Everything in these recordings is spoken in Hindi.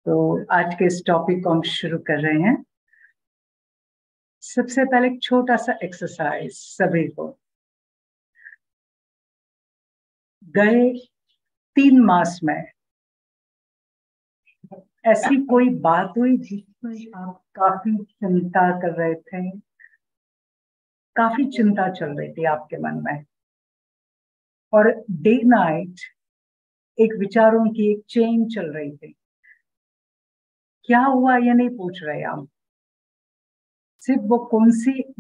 तो आज के इस टॉपिक को हम शुरू कर रहे हैं। सबसे पहले एक छोटा सा एक्सरसाइज सभी को। गए 3 मास में ऐसी कोई बात हुई जिसमें आप काफी चिंता कर रहे थे, काफी चिंता चल रही थी आपके मन में, और डे नाइट एक विचारों की एक चेन चल रही थी। क्या हुआ ये नहीं पूछ रहे हम, सिर्फ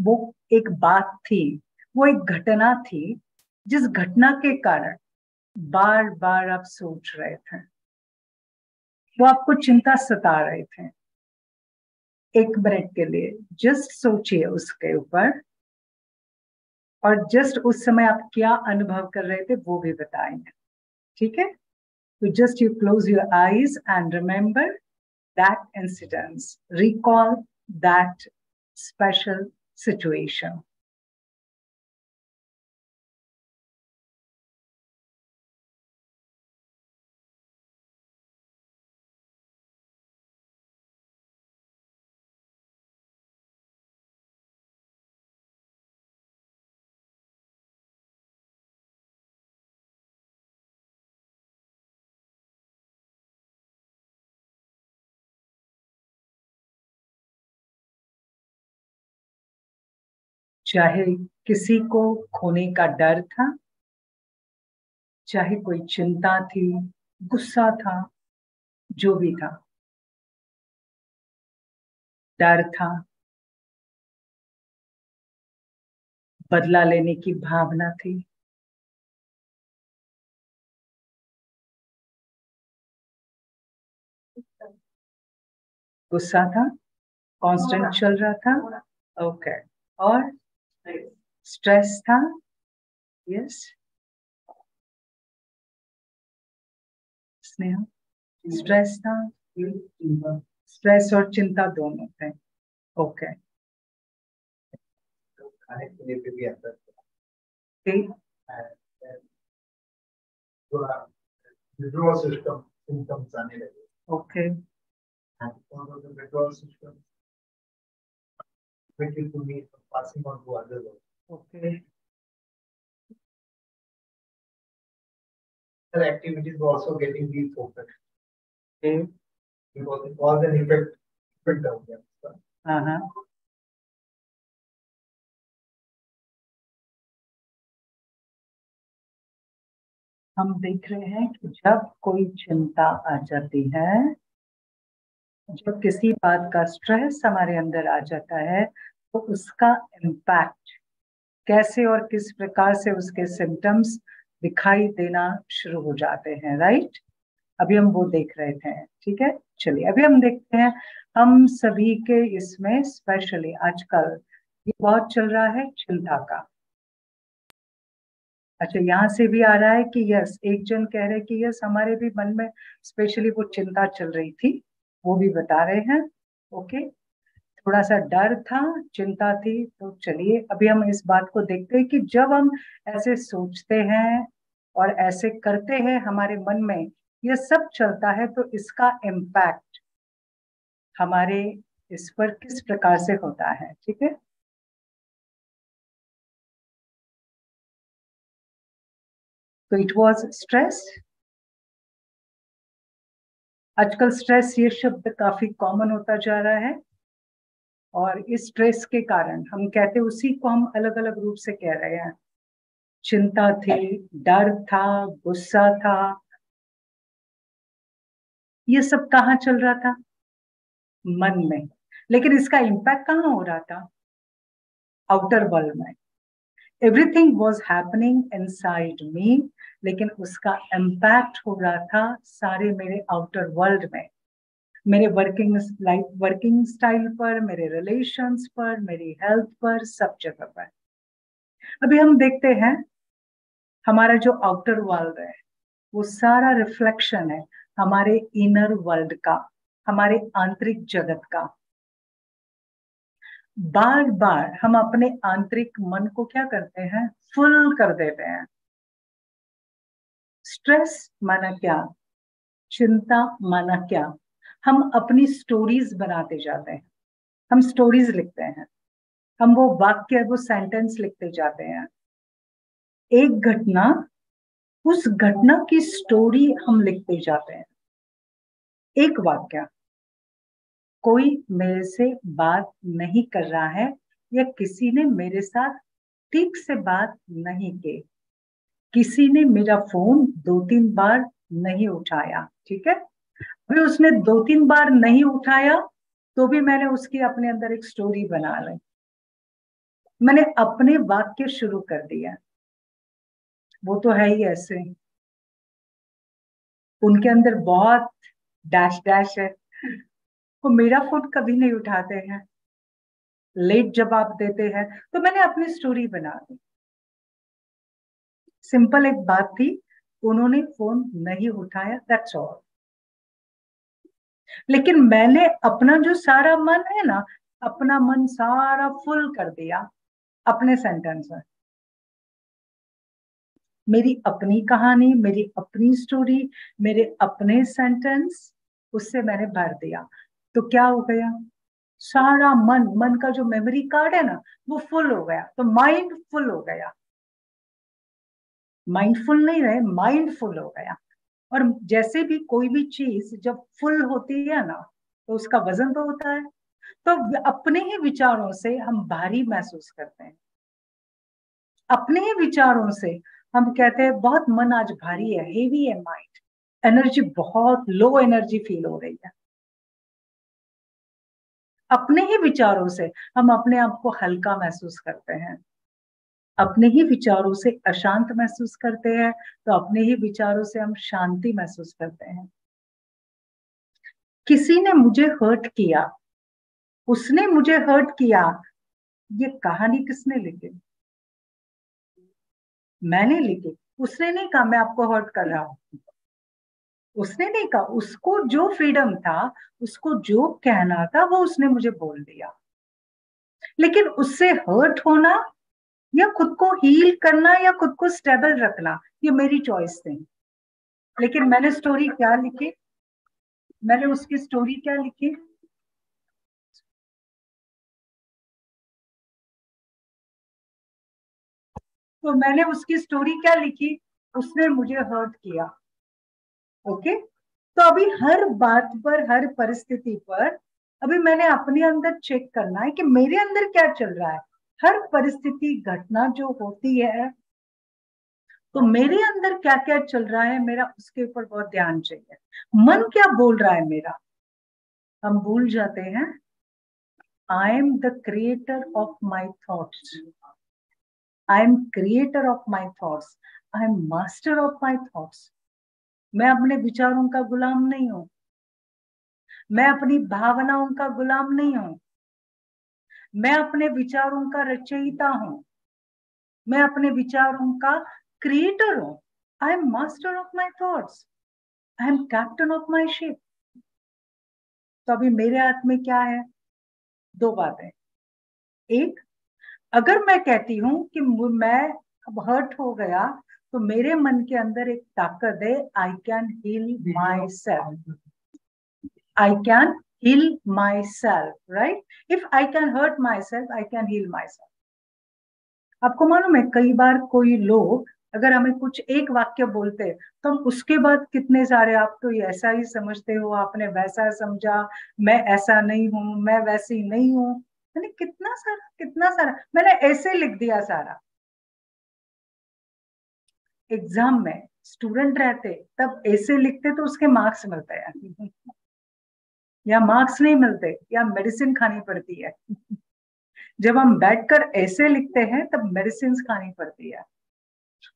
वो एक बात थी, वो एक घटना थी जिस घटना के कारण बार बार आप सोच रहे थे, वो आपको चिंता सता रहे थे। 1 मिनट के लिए जस्ट सोचिए उसके ऊपर, और जस्ट उस समय आप क्या अनुभव कर रहे थे वो भी बताएंगे। ठीक है, तो just you close your eyes and remember that incidence, recall that special situation. चाहे किसी को खोने का डर था, चाहे कोई चिंता थी, गुस्सा था, जो भी था, डर था, बदला लेने की भावना थी, गुस्सा था, कांस्टेंट चल रहा था, ओके, और स्ट्रेस था, यस स्नेहा, स्ट्रेस था, स्ट्रेस और चिंता दोनों थे, ओके। खाने पीने पे भी असर ठीक, विड्रॉल सिस्टम सिम्टम्स आने लगे। Okay, withdrawal system to me passing on to others. Okay, Other activities were also getting refocused okay, because it was an effect of them. हाँ, हम देख रहे हैं कि जब कोई चिंता आ जाती है, जब किसी बात का स्ट्रेस हमारे अंदर आ जाता है, तो उसका इम्पैक्ट कैसे और किस प्रकार से उसके सिम्टम्स दिखाई देना शुरू हो जाते हैं, राइट। अभी हम वो देख रहे थे, ठीक है। चलिए अभी हम देखते हैं, हम सभी के इसमें स्पेशली आजकल ये बहुत चल रहा है चिंता का। अच्छा, यहाँ से भी आ रहा है कि यस, एक जन कह रहे कि यस हमारे भी मन में स्पेशली वो चिंता चल रही थी, वो भी बता रहे हैं। ओके, थोड़ा सा डर था, चिंता थी। तो चलिए अभी हम इस बात को देखते हैं कि जब हम ऐसे सोचते हैं और ऐसे करते हैं, हमारे मन में ये सब चलता है, तो इसका इम्पैक्ट हमारे इस पर किस प्रकार से होता है। ठीक है, तो इट वाज स्ट्रेस। आजकल स्ट्रेस ये शब्द काफी कॉमन होता जा रहा है, और इस स्ट्रेस के कारण हम कहते उसी को हम अलग अलग रूप से कह रहे हैं। चिंता थी, डर था, गुस्सा था, ये सब कहाँ चल रहा था? मन में। लेकिन इसका इम्पैक्ट कहाँ हो रहा था? आउटर वर्ल्ड में। Everything was happening inside me, लेकिन उसका इम्पैक्ट हो रहा था सारे मेरे आउटर वर्ल्ड में, मेरे वर्किंग स्टाइल पर, मेरे रिलेशंस पर, मेरी हेल्थ पर, सब जगह पर। अभी हम देखते हैं हमारा जो आउटर वर्ल्ड है वो सारा रिफ्लेक्शन है हमारे इनर वर्ल्ड का, हमारे आंतरिक जगत का। बार बार हम अपने आंतरिक मन को क्या करते हैं? फुल कर देते हैं। स्ट्रेस माना क्या? चिंता माना क्या? हम अपनी स्टोरीज बनाते जाते हैं, हम स्टोरीज लिखते हैं, हम वो वाक्य, वो सेंटेंस लिखते जाते हैं। एक घटना, उस घटना की स्टोरी हम लिखते जाते हैं। एक वाक्य, कोई मेरे से बात नहीं कर रहा है या किसी ने मेरे साथ ठीक से बात नहीं की, किसी ने मेरा फोन 2-3 बार नहीं उठाया, ठीक है, अभी उसने 2-3 बार नहीं उठाया तो भी मैंने उसकी अपने अंदर एक स्टोरी बना ली, मैंने अपने वाक्य शुरू कर दिया। वो तो है ही ऐसे, उनके अंदर बहुत डैश डैश है, वो मेरा फोन कभी नहीं उठाते हैं, लेट जवाब देते हैं, तो मैंने अपनी स्टोरी बना दी। सिंपल एक बात थी, उन्होंने फोन नहीं उठाया, दैट्स ऑल। लेकिन मैंने अपना जो सारा मन है ना, अपना मन सारा फुल कर दिया अपने सेंटेंस में। मेरी अपनी कहानी, मेरी अपनी स्टोरी, मेरे अपने सेंटेंस, उससे मैंने भर दिया। तो क्या हो गया, सारा मन का जो मेमोरी कार्ड है ना, वो फुल हो गया, तो माइंड फुल हो गया। माइंडफुल नहीं रहे, माइंड फुल हो गया। और जैसे भी कोई भी चीज जब फुल होती है ना, तो उसका वजन तो होता है। तो अपने ही विचारों से हम भारी महसूस करते हैं, अपने ही विचारों से हम कहते हैं बहुत मन आज भारी है, हेवी है माइंड, एनर्जी बहुत लो एनर्जी फील हो रही है। अपने ही विचारों से हम अपने आप को हल्का महसूस करते हैं, अपने ही विचारों से अशांत महसूस करते हैं, तो अपने ही विचारों से हम शांति महसूस करते हैं। किसी ने मुझे हर्ट किया, उसने मुझे हर्ट किया, ये कहानी किसने लिखी? मैंने लिखी। उसने नहीं कहा मैं आपको हर्ट कर रहा हूं, उसने नहीं कहा, उसको जो फ्रीडम था, उसको जो कहना था, वो उसने मुझे बोल दिया। लेकिन उससे हर्ट होना या खुद को हील करना या खुद को स्टेबल रखना, ये मेरी चॉइस थी। लेकिन मैंने स्टोरी क्या लिखी, मैंने उसकी स्टोरी क्या लिखी, तो मैंने उसकी स्टोरी क्या लिखी, उसने मुझे हर्ट किया। ओके, तो अभी हर बात पर, हर परिस्थिति पर अभी मैंने अपने अंदर चेक करना है कि मेरे अंदर क्या चल रहा है। हर परिस्थिति, घटना जो होती है, तो मेरे अंदर क्या क्या चल रहा है मेरा, उसके ऊपर बहुत ध्यान चाहिए। मन क्या बोल रहा है मेरा, हम भूल जाते हैं। I am the creator of my thoughts, I am creator of my thoughts, I am master of my thoughts. मैं अपने विचारों का गुलाम नहीं हूं, मैं अपनी भावनाओं का गुलाम नहीं हूं, मैं अपने विचारों का रचयिता हूं, मैं अपने विचारों का क्रिएटर हूं। I am master of my thoughts, I am captain of my ship. तो अभी मेरे हाथ में क्या है, दो बातें। एक, अगर मैं कहती हूं कि मैं अब हर्ट हो गया, तो मेरे मन के अंदर एक ताकत है, I can heal myself, I can heal myself, right? If I can hurt myself, I can heal myself. आपको मालूम है, कई बार कोई लोग अगर हमें कुछ एक वाक्य बोलते हैं, तो हम उसके बाद कितने सारे, आप तो ये ऐसा ही समझते हो, आपने वैसा समझा, मैं ऐसा नहीं हूं, मैं वैसी नहीं हूं, मैंने कितना सारा, कितना सारा मैंने ऐसे लिख दिया सारा। एग्जाम में स्टूडेंट रहते तब ऐसे लिखते तो उसके मार्क्स मिलते हैं या मार्क्स नहीं मिलते, या मेडिसिन खानी पड़ती है जब हम बैठकर ऐसे लिखते हैं तब मेडिसिन खानी पड़ती है।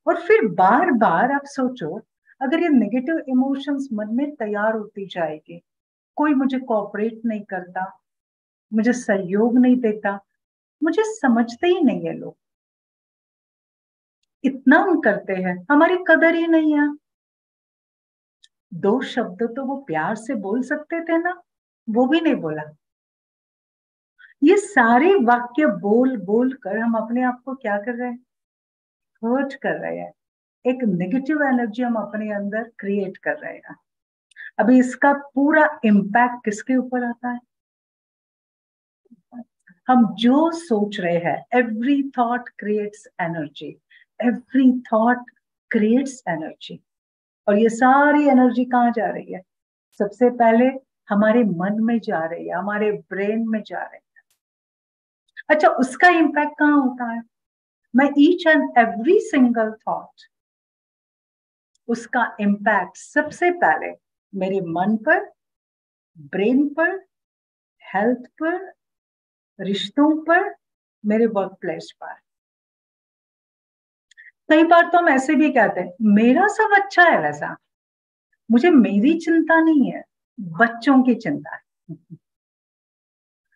और फिर बार बार आप सोचो, अगर ये नेगेटिव इमोशंस मन में तैयार होती जाएगी, कोई मुझे कोऑपरेट नहीं करता, मुझे सहयोग नहीं देता, मुझे समझते ही नहीं है लोग, इतना हम करते हैं, हमारी कदर ही नहीं है। दो शब्द तो वो प्यार से बोल सकते थे ना, वो भी नहीं बोला। ये सारे वाक्य बोल बोल कर हम अपने आप को क्या कर रहे हैं, हर्ट कर रहे हैं। एक नेगेटिव एनर्जी हम अपने अंदर क्रिएट कर रहे हैं। अभी इसका पूरा इम्पैक्ट किसके ऊपर आता है? हम जो सोच रहे हैं, every thought creates energy, every thought creates energy. और ये सारी एनर्जी कहाँ जा रही है? सबसे पहले हमारे मन में जा रही है, हमारे ब्रेन में जा रही है। अच्छा, उसका इम्पैक्ट कहाँ होता है? मैं each and every single thought, उसका इम्पैक्ट सबसे पहले मेरे मन पर, ब्रेन पर, हेल्थ पर, रिश्तों पर, मेरे वर्क प्लेस पर। कई बार तो हम ऐसे भी कहते हैं, मेरा सब अच्छा है वैसा, मुझे मेरी चिंता नहीं है, बच्चों की चिंता है।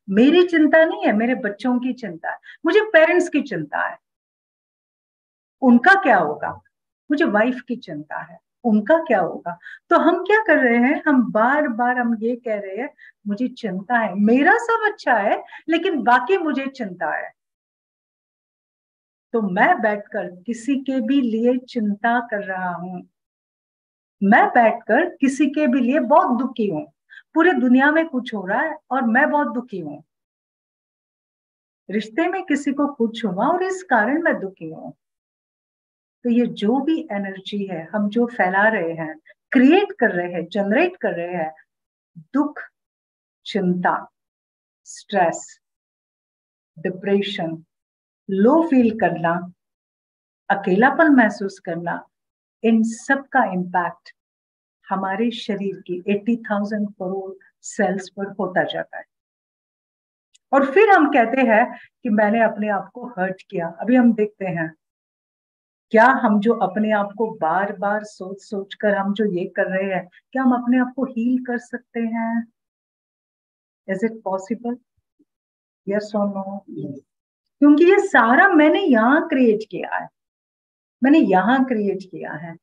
मेरी चिंता नहीं है, मेरे बच्चों की चिंता है, मुझे पेरेंट्स की चिंता है, उनका क्या होगा, मुझे वाइफ की चिंता है, उनका क्या होगा। तो हम क्या कर रहे हैं, हम बार बार हम ये कह रहे हैं, मुझे चिंता है, मेरा सब अच्छा है लेकिन बाकी मुझे चिंता है। तो मैं बैठकर किसी के भी लिए चिंता कर रहा हूं, मैं बैठकर किसी के भी लिए बहुत दुखी हूं, पूरी दुनिया में कुछ हो रहा है और मैं बहुत दुखी हूं, रिश्ते में किसी को कुछ हुआ और इस कारण मैं दुखी हूं। तो ये जो भी एनर्जी है हम जो फैला रहे हैं, क्रिएट कर रहे हैं, जनरेट कर रहे हैं, दुख, चिंता, स्ट्रेस, डिप्रेशन, लो फील करना, अकेलापन महसूस करना, इन सब का इम्पैक्ट हमारे शरीर की 80,000 करोड़ सेल्स पर होता जाता है। और फिर हम कहते हैं कि मैंने अपने आप को हर्ट किया। अभी हम देखते हैं, क्या हम जो अपने आप को बार बार सोच सोच कर हम जो ये कर रहे हैं, क्या हम अपने आप को हील कर सकते हैं? Is it possible? यस और नो? क्योंकि ये सारा मैंने यहाँ क्रिएट किया है, मैंने यहाँ क्रिएट किया है,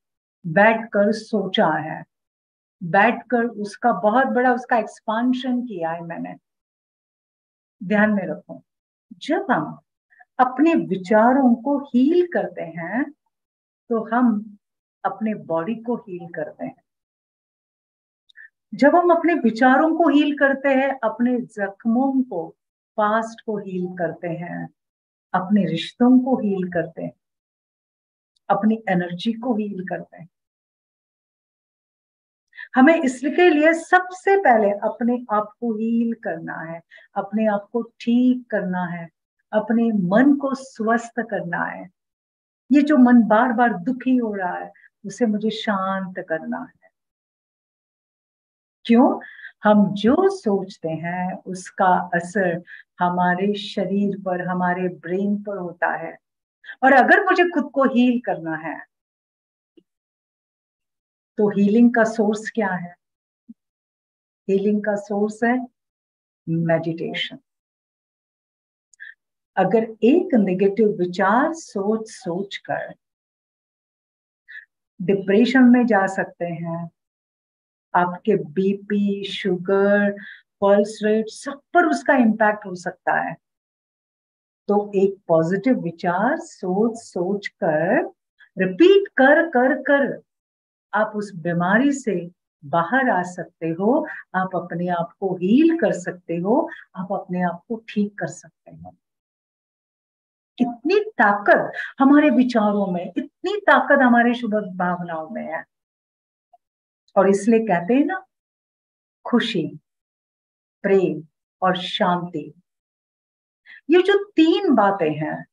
बैठकर सोचा है, बैठकर उसका बहुत बड़ा उसका एक्सपांशन किया है मैंने। ध्यान में रखो, जब हम अपने विचारों को हील करते हैं तो हम अपने बॉडी को हील करते हैं। जब हम अपने विचारों को हील करते हैं, अपने जख्मों को, पास्ट को हील करते हैं, अपने रिश्तों को हील करते हैं, अपनी एनर्जी को हील करते हैं। हमें इसके लिए सबसे पहले अपने आप को हील करना है, अपने आप को ठीक करना है, अपने मन को स्वस्थ करना है। ये जो मन बार बार दुखी हो रहा है, उसे मुझे शांत करना है। क्यों? हम जो सोचते हैं उसका असर हमारे शरीर पर, हमारे ब्रेन पर होता है। और अगर मुझे खुद को हील करना है तो हीलिंग का सोर्स क्या है? हीलिंग का सोर्स है मेडिटेशन। अगर एक नेगेटिव विचार सोच सोच कर डिप्रेशन में जा सकते हैं, आपके बीपी, शुगर, पल्स रेट सब पर उसका इम्पैक्ट हो सकता है। तो एक पॉजिटिव विचार सोच सोच कर, रिपीट कर कर कर आप उस बीमारी से बाहर आ सकते हो, आप अपने आप को हील कर सकते हो, आप अपने आप को ठीक कर सकते हो। कितनी ताकत हमारे विचारों में, इतनी ताकत हमारे शुभ भावनाओं में है। और इसलिए कहते हैं ना, खुशी, प्रेम और शांति, ये जो तीन बातें हैं,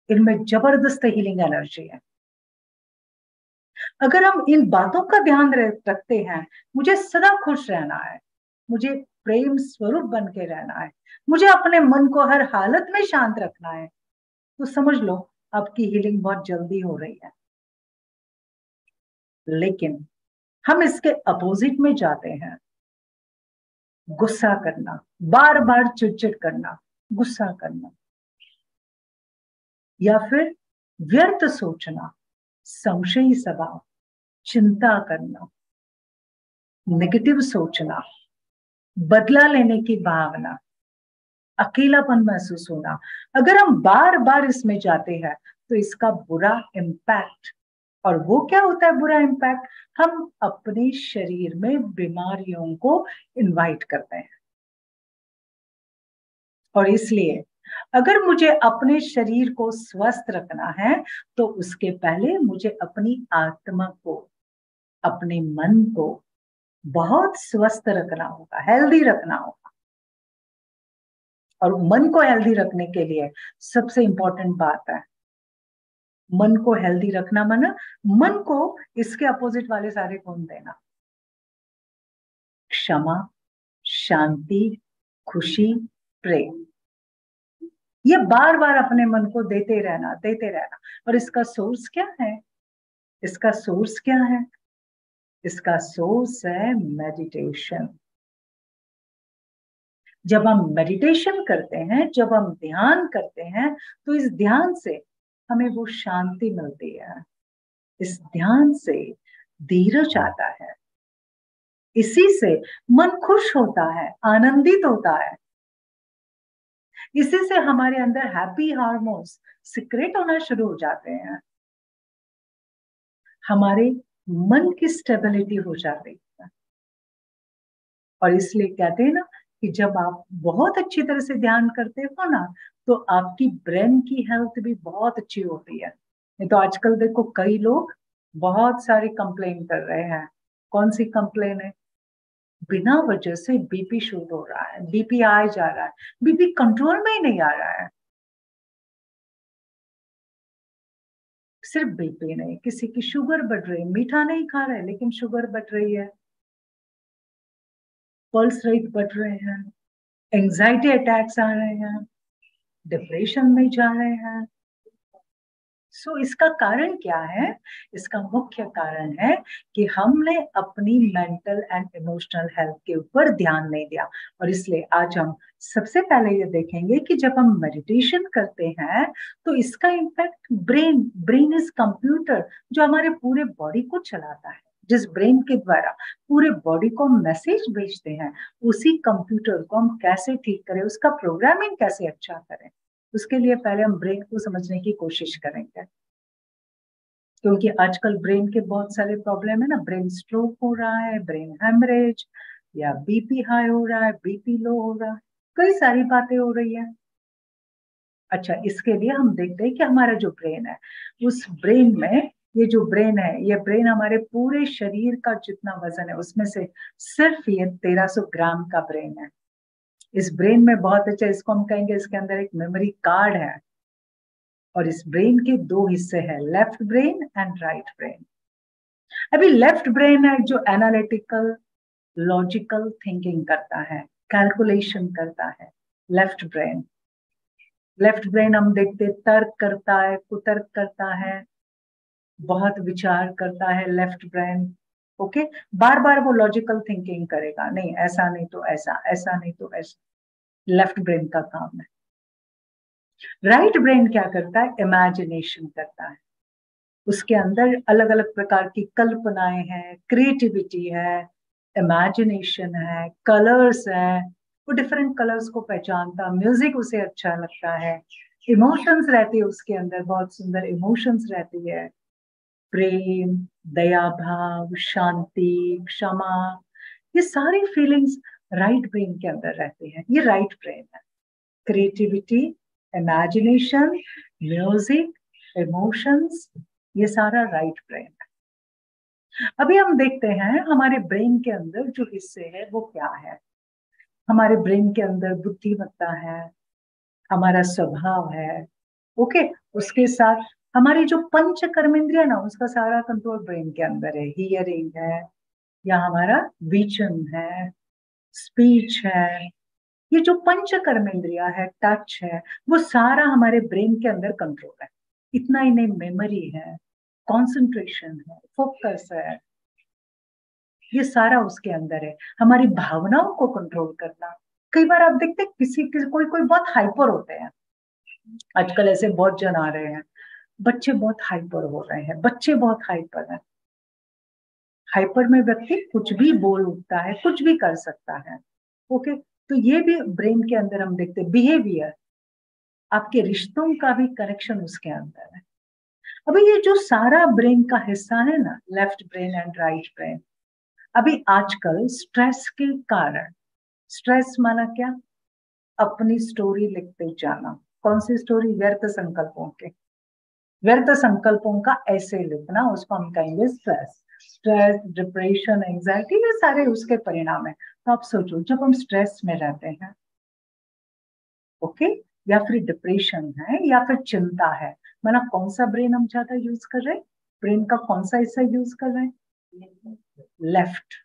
इनमें जबरदस्त हीलिंग एनर्जी है। अगर हम इन बातों का ध्यान रखते हैं, मुझे सदा खुश रहना है, मुझे प्रेम स्वरूप बन के रहना है, मुझे अपने मन को हर हालत में शांत रखना है, तो समझ लो आपकी हीलिंग बहुत जल्दी हो रही है। लेकिन हम इसके अपोजिट में जाते हैं, गुस्सा करना, बार बार चिड़चिड़ करना, गुस्सा करना, या फिर व्यर्थ सोचना, संशयी स्वभाव, चिंता करना, नेगेटिव सोचना, बदला लेने की भावना, अकेलापन महसूस होना। अगर हम बार बार इसमें जाते हैं तो इसका बुरा इम्पैक्ट और वो क्या होता है बुरा इम्पैक्ट? हम अपने शरीर में बीमारियों को इनवाइट करते हैं। और इसलिए अगर मुझे अपने शरीर को स्वस्थ रखना है तो उसके पहले मुझे अपनी आत्मा को, अपने मन को बहुत स्वस्थ रखना होगा, हेल्दी रखना होगा। और मन को हेल्दी रखने के लिए सबसे इंपॉर्टेंट बात है, मन को हेल्दी रखना माना मन को इसके अपोजिट वाले सारे गुण देना। क्षमा, शांति, खुशी, प्रेम, ये बार बार अपने मन को देते रहना, देते रहना। और इसका सोर्स क्या है? इसका सोर्स क्या है? इसका सोर्स है मेडिटेशन। जब हम मेडिटेशन करते हैं, जब हम ध्यान करते हैं, तो इस ध्यान से हमें वो शांति मिलती है, इस ध्यान से धीरज आता है, इसी से मन खुश होता है, आनंदित होता है, इसी से हमारे अंदर हैप्पी हार्मोन्स सिक्रेट होना शुरू हो जाते हैं, हमारे मन की स्टेबिलिटी हो जाती है। और इसलिए कहते हैं ना कि जब आप बहुत अच्छी तरह से ध्यान करते हो ना, तो आपकी ब्रेन की हेल्थ भी बहुत अच्छी होती है। नहीं तो आजकल देखो कई लोग बहुत सारी कंप्लेन कर रहे हैं। कौन सी कंप्लेन है? बिना वजह से बीपी शूट हो रहा है, बीपी आ जा रहा है, बीपी कंट्रोल में ही नहीं आ रहा है। सिर्फ बीपी नहीं, किसी की शुगर बढ़ रही है, मीठा नहीं खा रहे लेकिन शुगर बढ़ रही है, पल्स रेट बढ़ रहे हैं, एंजाइटी अटैक्स आ रहे हैं, डिप्रेशन में जा रहे हैं। सो इसका कारण क्या है? इसका मुख्य कारण है कि हमने अपनी मेंटल एंड इमोशनल हेल्थ के ऊपर ध्यान नहीं दिया। और इसलिए आज हम सबसे पहले ये देखेंगे कि जब हम मेडिटेशन करते हैं तो इसका इम्पैक्ट ब्रेन इज कंप्यूटर जो हमारे पूरे बॉडी को चलाता है। जिस ब्रेन के द्वारा पूरे बॉडी को हम मैसेज भेजते हैं, उसी कंप्यूटर को हम कैसे ठीक करें, उसका प्रोग्रामिंग कैसे अच्छा करें, उसके लिए पहले हम ब्रेन को समझने की कोशिश करेंगे। क्योंकि आजकल ब्रेन के बहुत सारे प्रॉब्लम है ना, ब्रेन स्ट्रोक हो रहा है, ब्रेन हेमरेज, या बीपी हाई हो रहा है, बीपी लो हो रहा है, कई सारी बातें हो रही है। अच्छा, इसके लिए हम देखते हैं कि हमारा जो ब्रेन है, उस ब्रेन में, ये जो ब्रेन है, ये ब्रेन हमारे पूरे शरीर का जितना वजन है उसमें से सिर्फ ये 1300 ग्राम का ब्रेन है। इस ब्रेन में बहुत अच्छा, इसको हम कहेंगे इसके अंदर एक मेमोरी कार्ड है। और इस ब्रेन के दो हिस्से हैं, left brain and right brain. अभी लेफ्ट ब्रेन है जो एनालिटिकल लॉजिकल थिंकिंग करता है, कैलकुलेशन करता है। लेफ्ट ब्रेन, लेफ्ट ब्रेन हम देखते तर्क करता है, कुतर्क करता है, बहुत विचार करता है लेफ्ट ब्रेन। ओके, बार बार वो लॉजिकल थिंकिंग करेगा, नहीं ऐसा नहीं तो ऐसा, ऐसा नहीं तो ऐसा, लेफ्ट ब्रेन का काम है। राइट ब्रेन क्या करता है? इमेजिनेशन करता है। उसके अंदर अलग अलग प्रकार की कल्पनाएं हैं, क्रिएटिविटी है, इमेजिनेशन है, कलर्स है, वो डिफरेंट कलर्स को पहचानता, म्यूजिक उसे अच्छा लगता है, इमोशंस रहती है उसके अंदर, बहुत सुंदर इमोशंस रहती है, प्रेम, दया भाव, शांति, क्षमा, ये सारी फीलिंग्स राइट ब्रेन के अंदर रहती हैं। ये राइट ब्रेन है। क्रिएटिविटी, इमेजिनेशन, म्यूजिक, इमोशंस, ये सारा राइट ब्रेन है। अभी हम देखते हैं हमारे ब्रेन के अंदर जो हिस्से है वो क्या है। हमारे ब्रेन के अंदर बुद्धिमत्ता है, हमारा स्वभाव है, ओके। उसके साथ हमारी जो पंच कर्मेंद्रिय ना, उसका सारा कंट्रोल ब्रेन के अंदर है। हियरिंग है, या हमारा विजन है, स्पीच है, ये जो पंच कर्मेंद्रिया है, टच है, वो सारा हमारे ब्रेन के अंदर कंट्रोल है। इतना ही नहीं, मेमोरी है, कंसंट्रेशन है, फोकस है, ये सारा उसके अंदर है। हमारी भावनाओं को कंट्रोल करना। कई बार आप देखते हैं कोई कोई बहुत हाइपर होते हैं, आजकल ऐसे बहुत जन आ रहे हैं, बच्चे बहुत हाइपर हो रहे हैं, बच्चे बहुत हाइपर है। हाइपर में व्यक्ति कुछ भी बोल उठता है, कुछ भी कर सकता है, ओके। तो ये भी ब्रेन के अंदर हम देखते हैं। बिहेवियर, आपके रिश्तों का भी कनेक्शन उसके अंदर है। अभी ये जो सारा ब्रेन का हिस्सा है ना, left brain and right brain, अभी आजकल स्ट्रेस के कारण, स्ट्रेस माना क्या, अपनी स्टोरी लिखते जाना। कौन सी स्टोरी? व्यर्थ संकल्पों के, व्यर्थ संकल्पों का ऐसे लिखना, उसको हम कहेंगे स्ट्रेस। स्ट्रेस, डिप्रेशन, एंजाइटी, ये सारे उसके परिणाम है। तो आप सोचो, जब हम स्ट्रेस में रहते हैं, ओके, या फिर डिप्रेशन है या फिर चिंता है, माना कौन सा ब्रेन हम ज्यादा यूज कर रहे हैं? ब्रेन का कौन सा हिस्सा यूज कर रहे हैं? लेफ्ट।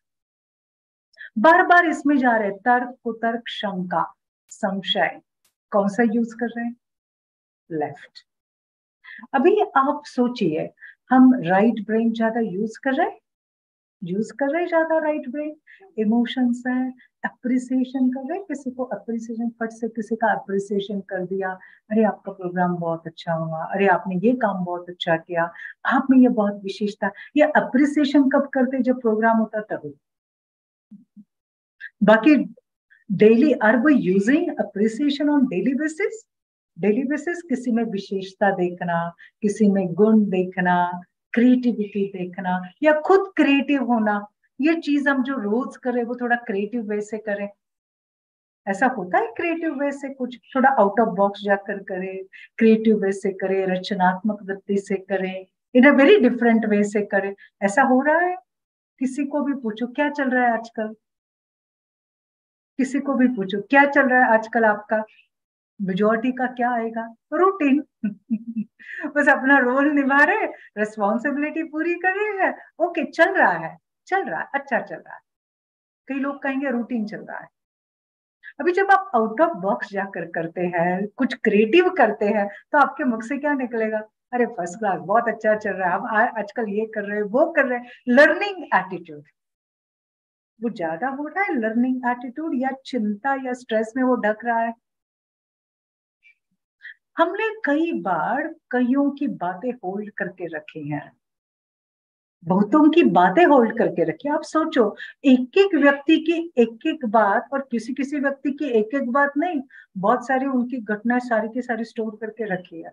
बार बार इसमें जा रहे हैं, तर्क, कुतर्क, शंका, संशय, कौन सा यूज कर रहे हैं? लेफ्ट। अभी आप सोचिए, हम राइट ब्रेन ज्यादा यूज कर रहे हैं, यूज कर रहे हैं ज्यादा राइट ब्रेन। इमोशंस है, अप्रिसिएशन कर रहे हैं, किसी को अप्रिसिएशन, फट से किसी का अप्रिसिएशन कर दिया, अरे आपका प्रोग्राम बहुत अच्छा हुआ, अरे आपने ये काम बहुत अच्छा किया, आप में ये बहुत विशेषता। ये अप्रिसिएशन कब करते? जब प्रोग्राम होता तभी। बाकी daily, are we using appreciation on daily basis? Daily basis किसी में विशेषता देखना, किसी में गुण देखना, क्रिएटिविटी देखना, या खुद क्रिएटिव होना, ये चीज हम जो रोज करें वो थोड़ा क्रिएटिव वे से करें। ऐसा होता है क्रिएटिव वे से, कुछ थोड़ा आउट ऑफ बॉक्स जाकर करें, क्रिएटिव वे से करें, रचनात्मक वृत्ति से करें, इन अ वेरी डिफरेंट वे से करें। ऐसा हो रहा है? किसी को भी पूछो क्या चल रहा है आजकल, किसी को भी पूछो क्या चल रहा है आजकल आपका, मेजोरिटी का क्या आएगा? रूटीन। बस अपना रोल निभा रहे, रिस्पॉन्सिबिलिटी पूरी कर रहे हैं, ओके चल रहा है, चल रहा है, अच्छा चल रहा है। कई लोग कहेंगे रूटीन चल रहा है। अभी जब आप आउट ऑफ बॉक्स जाकर करते हैं, कुछ क्रिएटिव करते हैं, तो आपके मुख से क्या निकलेगा? अरे फर्स्ट क्लास, बहुत अच्छा चल रहा है, हम आजकल ये कर रहे हैं, वो कर रहे हैं। लर्निंग एटीट्यूड वो ज्यादा हो रहा है, लर्निंग एटीट्यूड, या चिंता या स्ट्रेस में वो ढक रहा है। हमने कई बार कईयों की बातें होल्ड करके रखी हैं, बहुतों की बातें होल्ड करके रखी। आप सोचो, एक एक व्यक्ति की एक एक बात, और किसी किसी व्यक्ति की एक एक बात नहीं, बहुत सारी उनकी घटनाएं सारी की सारी स्टोर करके रखी है,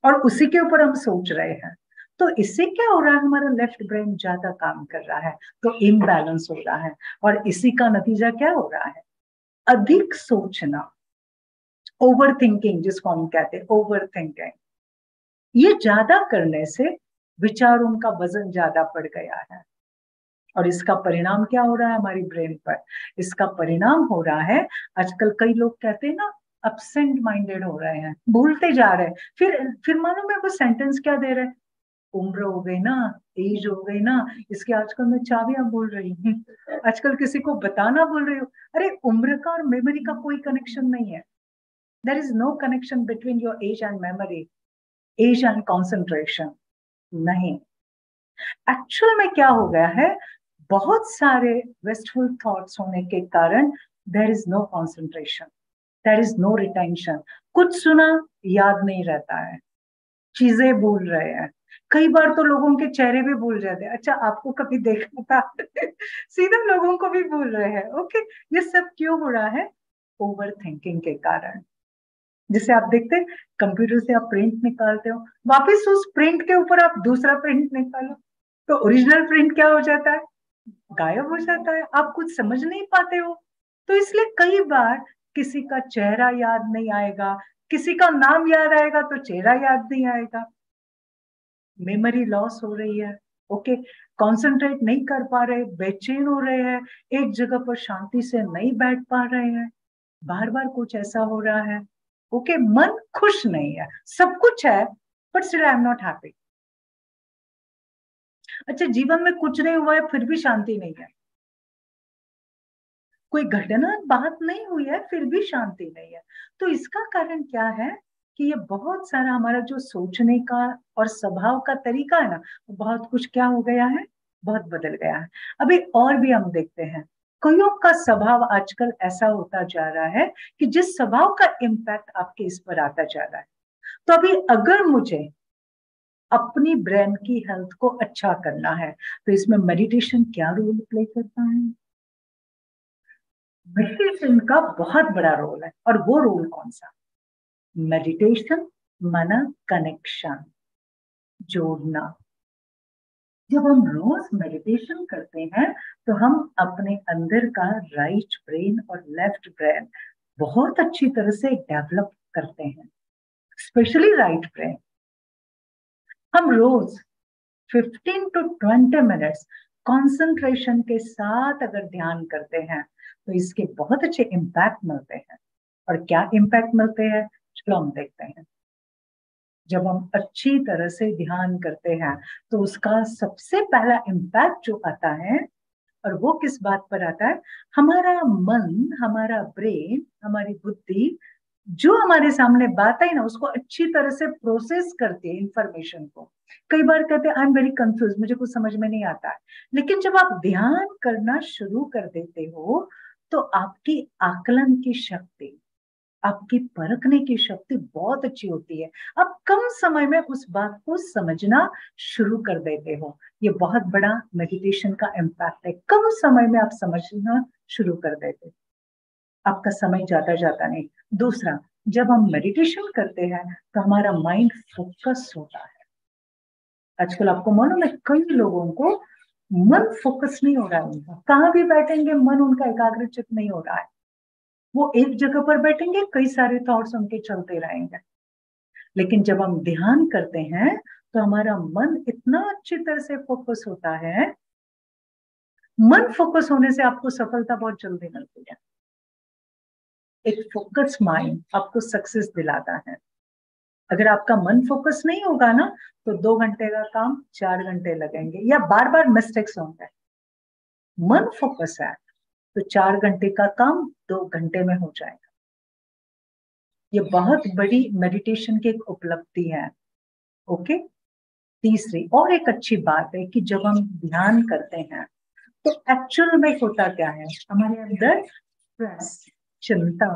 और उसी के ऊपर हम सोच रहे हैं। तो इससे क्या हो रहा है? हमारा लेफ्ट ब्रेन ज्यादा काम कर रहा है, तो इम्बैलेंस हो रहा है, और इसी का नतीजा क्या हो रहा है? अधिक सोचना, ओवर थिंकिंग, जिसको हम कहते हैं ओवर थिंकिंग। ये ज्यादा करने से विचारों का वजन ज्यादा बढ़ गया है, और इसका परिणाम क्या हो रहा है हमारी ब्रेन पर? इसका परिणाम हो रहा है, आजकल कई लोग कहते हैं ना, अपसेंट माइंडेड हो रहे हैं, भूलते जा रहे हैं। फिर मानो मैं वो सेंटेंस क्या दे रहे हैं, उम्र हो गई ना, एज हो गई ना, इसके आजकल मैं चाबियां बोल रही हूँ, आजकल किसी को बताना बोल रही हूँ। अरे उम्र का और मेमोरी का कोई कनेक्शन नहीं है। There is no connection between your age and memory, age and concentration, नहीं। एक्चुअल में क्या हो गया है, बहुत सारे वेस्टफुल थॉट्स होने के कारण there is no concentration, there is no retention. कुछ सुना, याद नहीं रहता है, चीजें भूल रहे हैं। कई बार तो लोगों के चेहरे भी भूल जाते हैं। अच्छा, आपको कभी देखा था? सीधा लोगों को भी भूल रहे हैं। ओके, ये सब क्यों हो रहा है? ओवर थिंकिंग के कारण। जिसे आप देखते हैं, कंप्यूटर से आप प्रिंट निकालते हो, वापस उस प्रिंट के ऊपर आप दूसरा प्रिंट निकालो, तो ओरिजिनल प्रिंट क्या हो जाता है? गायब हो जाता है, आप कुछ समझ नहीं पाते हो। तो इसलिए कई बार किसी का चेहरा याद नहीं आएगा, किसी का नाम याद आएगा तो चेहरा याद नहीं आएगा। मेमोरी लॉस हो रही है, ओके, कंसंट्रेट नहीं कर पा रहे, बेचैन हो रहे हैं, एक जगह पर शांति से नहीं बैठ पा रहे हैं, बार बार कुछ ऐसा हो रहा है, ओके, मन खुश नहीं है, सब कुछ है, but still I am not happy. अच्छा, जीवन में कुछ नहीं हुआ है फिर भी शांति नहीं है, कोई घटना बात नहीं हुई है फिर भी शांति नहीं है। तो इसका कारण क्या है? कि ये बहुत सारा हमारा जो सोचने का और स्वभाव का तरीका है ना, बहुत कुछ क्या हो गया है, बहुत बदल गया है। अभी और भी हम देखते हैं, कईयों का स्वभाव आजकल ऐसा होता जा रहा है कि जिस स्वभाव का इम्पैक्ट आपके इस पर आता जा रहा है। तो अभी अगर मुझे अपनी ब्रेन की हेल्थ को अच्छा करना है, तो इसमें मेडिटेशन क्या रोल प्ले करता है? मेडिटेशन का बहुत बड़ा रोल है, और वो रोल कौन सा? मेडिटेशन माना कनेक्शन, जोड़ना। जब हम रोज मेडिटेशन करते हैं तो हम अपने अंदर का राइट ब्रेन और लेफ्ट ब्रेन बहुत अच्छी तरह से डेवलप करते हैं, स्पेशली राइट ब्रेन। हम रोज 15 to 20 मिनट्स कंसंट्रेशन के साथ अगर ध्यान करते हैं तो इसके बहुत अच्छे इम्पैक्ट मिलते हैं। और क्या इम्पैक्ट मिलते हैं, चलो हम देखते हैं। जब हम अच्छी तरह से ध्यान करते हैं तो उसका सबसे पहला इम्पैक्ट जो आता है, और वो किस बात पर आता है, हमारा मन, हमारा ब्रेन, हमारी बुद्धि जो हमारे सामने बात है ना उसको अच्छी तरह से प्रोसेस करती है इंफॉर्मेशन को। कई बार कहते हैं आई एम वेरी कंफ्यूज, मुझे कुछ समझ में नहीं आता है। लेकिन जब आप ध्यान करना शुरू कर देते हो तो आपकी आकलन की शक्ति, आपकी परखने की शक्ति बहुत अच्छी होती है। आप कम समय में उस बात को समझना शुरू कर देते हो। ये बहुत बड़ा मेडिटेशन का इम्पैक्ट है, कम समय में आप समझना शुरू कर देते हो, आपका समय ज्यादा जाता नहीं। दूसरा, जब हम मेडिटेशन करते हैं तो हमारा माइंड फोकस होता है। आजकल आपको मालूम है कई लोगों को मन फोकस नहीं हो रहा है, उनका कहाँ भी बैठेंगे मन उनका एकाग्रचित नहीं हो रहा है। वो एक जगह पर बैठेंगे, कई सारे थॉट्स उनके चलते रहेंगे। लेकिन जब हम ध्यान करते हैं तो हमारा मन इतना अच्छी तरह से फोकस होता है। मन फोकस होने से आपको सफलता बहुत जल्दी मिलती है। एक फोकस माइंड आपको सक्सेस दिलाता है। अगर आपका मन फोकस नहीं होगा ना तो 2 घंटे का काम 4 घंटे लगेंगे या बार बार मिस्टेक्स होंगे। मन फोकस है तो 4 घंटे का काम 2 घंटे में हो जाएगा। ये बहुत बड़ी मेडिटेशन की एक उपलब्धि है। ओके। तीसरी और एक अच्छी बात है कि जब हम ध्यान करते हैं तो एक्चुअल में होता क्या है, हमारे अंदर स्ट्रेस, चिंता,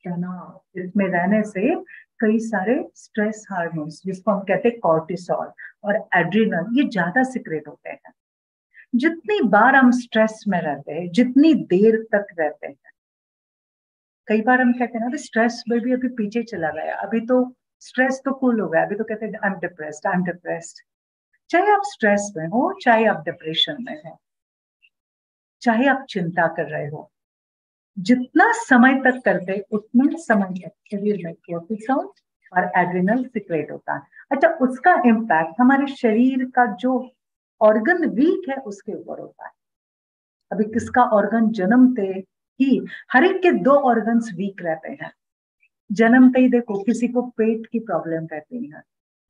तनाव, इसमें रहने से कई सारे स्ट्रेस हार्मोन्स जिसको हम कहते हैं कॉर्टिसोल और एड्रिनल, ये ज्यादा सिक्रेट होते हैं। जितनी बार हम स्ट्रेस में रहते हैं, जितनी देर तक रहते हैं, कई बार हम कहते हैं ना स्ट्रेस में भी अभी पीछे चला गया, अभी तो स्ट्रेस तो कूल हो गया, अभी तो कहते हैं I am depressed, I am depressed. चाहे आप स्ट्रेस में हो, चाहे आप डिप्रेशन में हो, चाहे आप चिंता कर रहे हो, जितना समय तक करते उतना समय तक शरीर में कोर्टिसोल और एड्रिनल सिक्रेट होता है। अच्छा, उसका इम्पैक्ट हमारे शरीर का जो ऑर्गन वीक है उसके ऊपर होता है। अभी किसका ऑर्गन जन्मते ही, हर एक के 2 ऑर्गन्स वीक रहते हैं। जन्मते ही देखो किसी को पेट की प्रॉब्लम रहती है,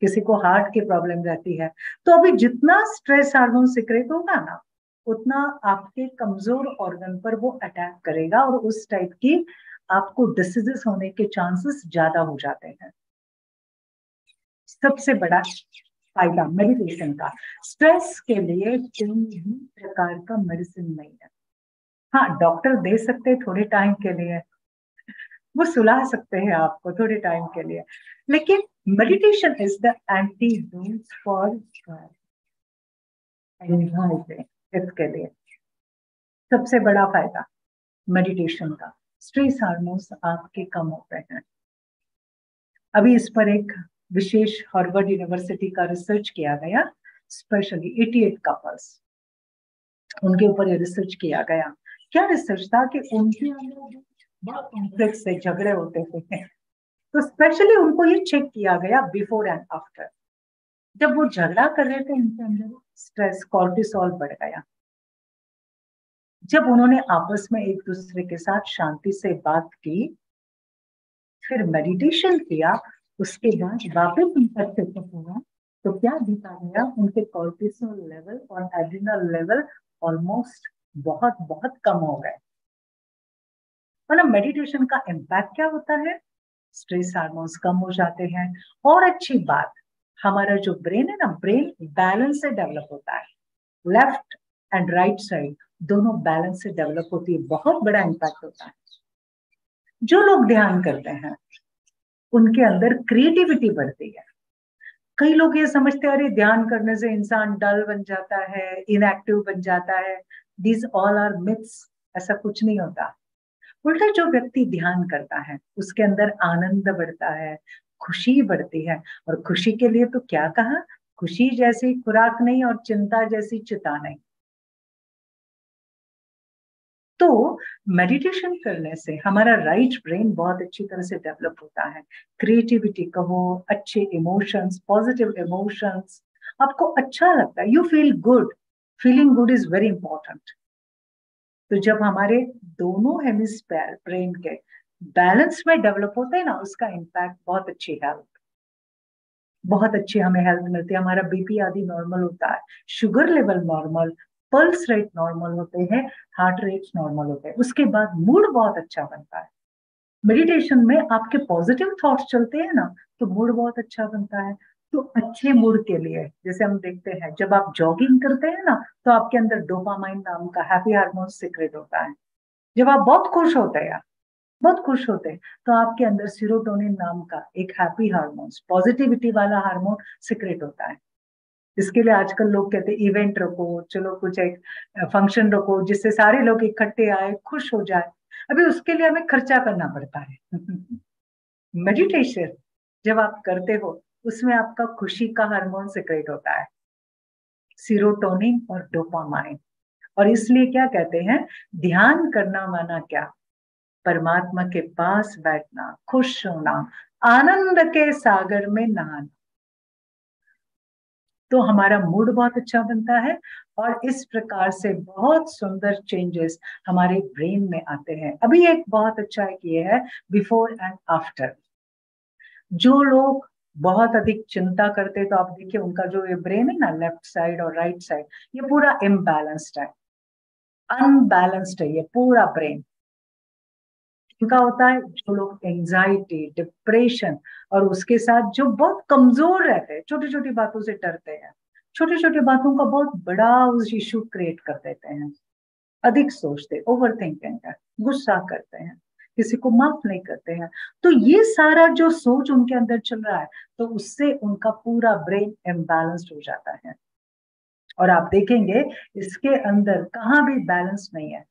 किसी को हार्ट की प्रॉब्लम रहती है। तो अभी जितना स्ट्रेस हार्मोन सिक्रेट होगा ना उतना आपके कमजोर ऑर्गन पर वो अटैक करेगा और उस टाइप की आपको डिसीजेस होने के चांसेस ज्यादा हो जाते हैं। सबसे बड़ा फायदा मेडिटेशन का, स्ट्रेस के लिए कोई भी प्रकार का मेडिसिन नहीं है। हाँ, डॉक्टर दे सकते हैं थोड़े टाइम के लिए, वो सुला सकते हैं आपको थोड़े टाइम के लिए, लेकिन meditation is the antidote for anxiety. इसके लिए सबसे बड़ा फायदा मेडिटेशन का, स्ट्रेस हार्मोन्स आपके कम होते हैं। अभी इस पर एक विशेष हार्वर्ड यूनिवर्सिटी का रिसर्च किया गया, स्पेशली 88 कपल्स, उनके ऊपर ये रिसर्च किया गया। क्या रिसर्च था कि उनके अंदर बहुत कॉन्फ्लिक्ट से झगड़े होते थे, तो स्पेशली उनको ये चेक किया गया बिफोर एंड आफ्टर। जब वो झगड़ा कर रहे थे उनके अंदर स्ट्रेस कॉर्टिसोल बढ़ गया। जब उन्होंने आपस में एक दूसरे के साथ शांति से बात की, फिर मेडिटेशन किया, उसके बाद वापस उनका चेकअप हुआ, तो क्या देखा गया, उनके कॉर्टिसोल लेवल और एड्रिनल लेवल ऑलमोस्ट बहुत बहुत कम हो गए। मतलब मेडिटेशन का इम्पैक्ट क्या होता है, स्ट्रेस हार्मोन्स कम हो जाते हैं। और अच्छी बात, हमारा जो ब्रेन है ना, ब्रेन बैलेंस से डेवलप होता है, लेफ्ट एंड राइट साइड दोनों बैलेंस से डेवलप होती है, बहुत बड़ा इम्पैक्ट होता है। जो लोग ध्यान करते हैं उनके अंदर क्रिएटिविटी बढ़ती है। कई लोग ये समझते हैं अरे ध्यान करने से इंसान डल बन जाता है, इनएक्टिव बन जाता है। These all are myths. ऐसा कुछ नहीं होता। उल्टा जो व्यक्ति ध्यान करता है उसके अंदर आनंद बढ़ता है, खुशी बढ़ती है। और खुशी के लिए तो क्या कहा, खुशी जैसी खुराक नहीं और चिंता जैसी चिता नहीं। तो मेडिटेशन करने से हमारा राइट ब्रेन बहुत अच्छी तरह से डेवलप होता है। क्रिएटिविटी कहो, अच्छे इमोशंस, पॉजिटिव इमोशंस, आपको अच्छा लगता है, you feel good. Feeling good is very important. तो जब हमारे दोनों हेमिस्फीयर ब्रेन के बैलेंस में डेवलप होते हैं ना, उसका इम्पैक्ट बहुत अच्छी हेल्थ, बहुत अच्छी हमें हेल्थ मिलती है। हमारा बीपी आदि नॉर्मल होता है, sugar level normal, pulse rate normal होते हैं, हार्ट रेट नॉर्मल होते हैं। उसके बाद मूड बहुत अच्छा बनता है। मेडिटेशन में आपके पॉजिटिव थॉट्स चलते हैं ना, तो मूड बहुत अच्छा बनता है। तो अच्छे मूड के लिए जैसे हम देखते हैं, जब आप जॉगिंग करते हैं ना, तो आपके अंदर डोपामाइन नाम का हैप्पी हार्मोन सीक्रेट होता है। जब आप बहुत खुश होते हैं, बहुत खुश होते हैं, तो आपके अंदर सीरोटोनिन नाम का एक हैप्पी हार्मोन, पॉजिटिविटी वाला हार्मोन सीक्रेट होता है। इसके लिए आजकल लोग कहते हैं इवेंट रखो, चलो कुछ एक फंक्शन रखो जिससे सारे लोग इकट्ठे आए, खुश हो जाए। अभी उसके लिए हमें खर्चा करना पड़ता है। मेडिटेशन जब आप करते हो, उसमें आपका खुशी का हार्मोन सीक्रेट होता है, सीरोटोनिन और डोपामाइन। और इसलिए क्या कहते हैं, ध्यान करना माना क्या, परमात्मा के पास बैठना, खुश होना, आनंद के सागर में नहाना। तो हमारा मूड बहुत अच्छा बनता है और इस प्रकार से बहुत सुंदर चेंजेस हमारे ब्रेन में आते हैं। अभी एक बहुत अच्छा एक ये है, बिफोर एंड आफ्टर। जो लोग बहुत अधिक चिंता करते हैं, तो आप देखिए उनका जो ये ब्रेन है ना, लेफ्ट साइड और राइट साइड, ये पूरा इम्बैलेंस्ड है, अनबैलेंस्ड है ये पूरा ब्रेन। इनका होता है जो लोग एंजाइटी, डिप्रेशन, और उसके साथ जो बहुत कमजोर रहते हैं, छोटी छोटी बातों से डरते हैं, छोटी छोटी बातों का बहुत बड़ा उस इशू क्रिएट कर देते हैं, अधिक सोचते, ओवर थिंकिंग है, गुस्सा करते हैं, किसी को माफ नहीं करते हैं। तो ये सारा जो सोच उनके अंदर चल रहा है, तो उससे उनका पूरा ब्रेन इम्बैलेंस्ड हो जाता है। और आप देखेंगे इसके अंदर कहाँ भी बैलेंस नहीं है।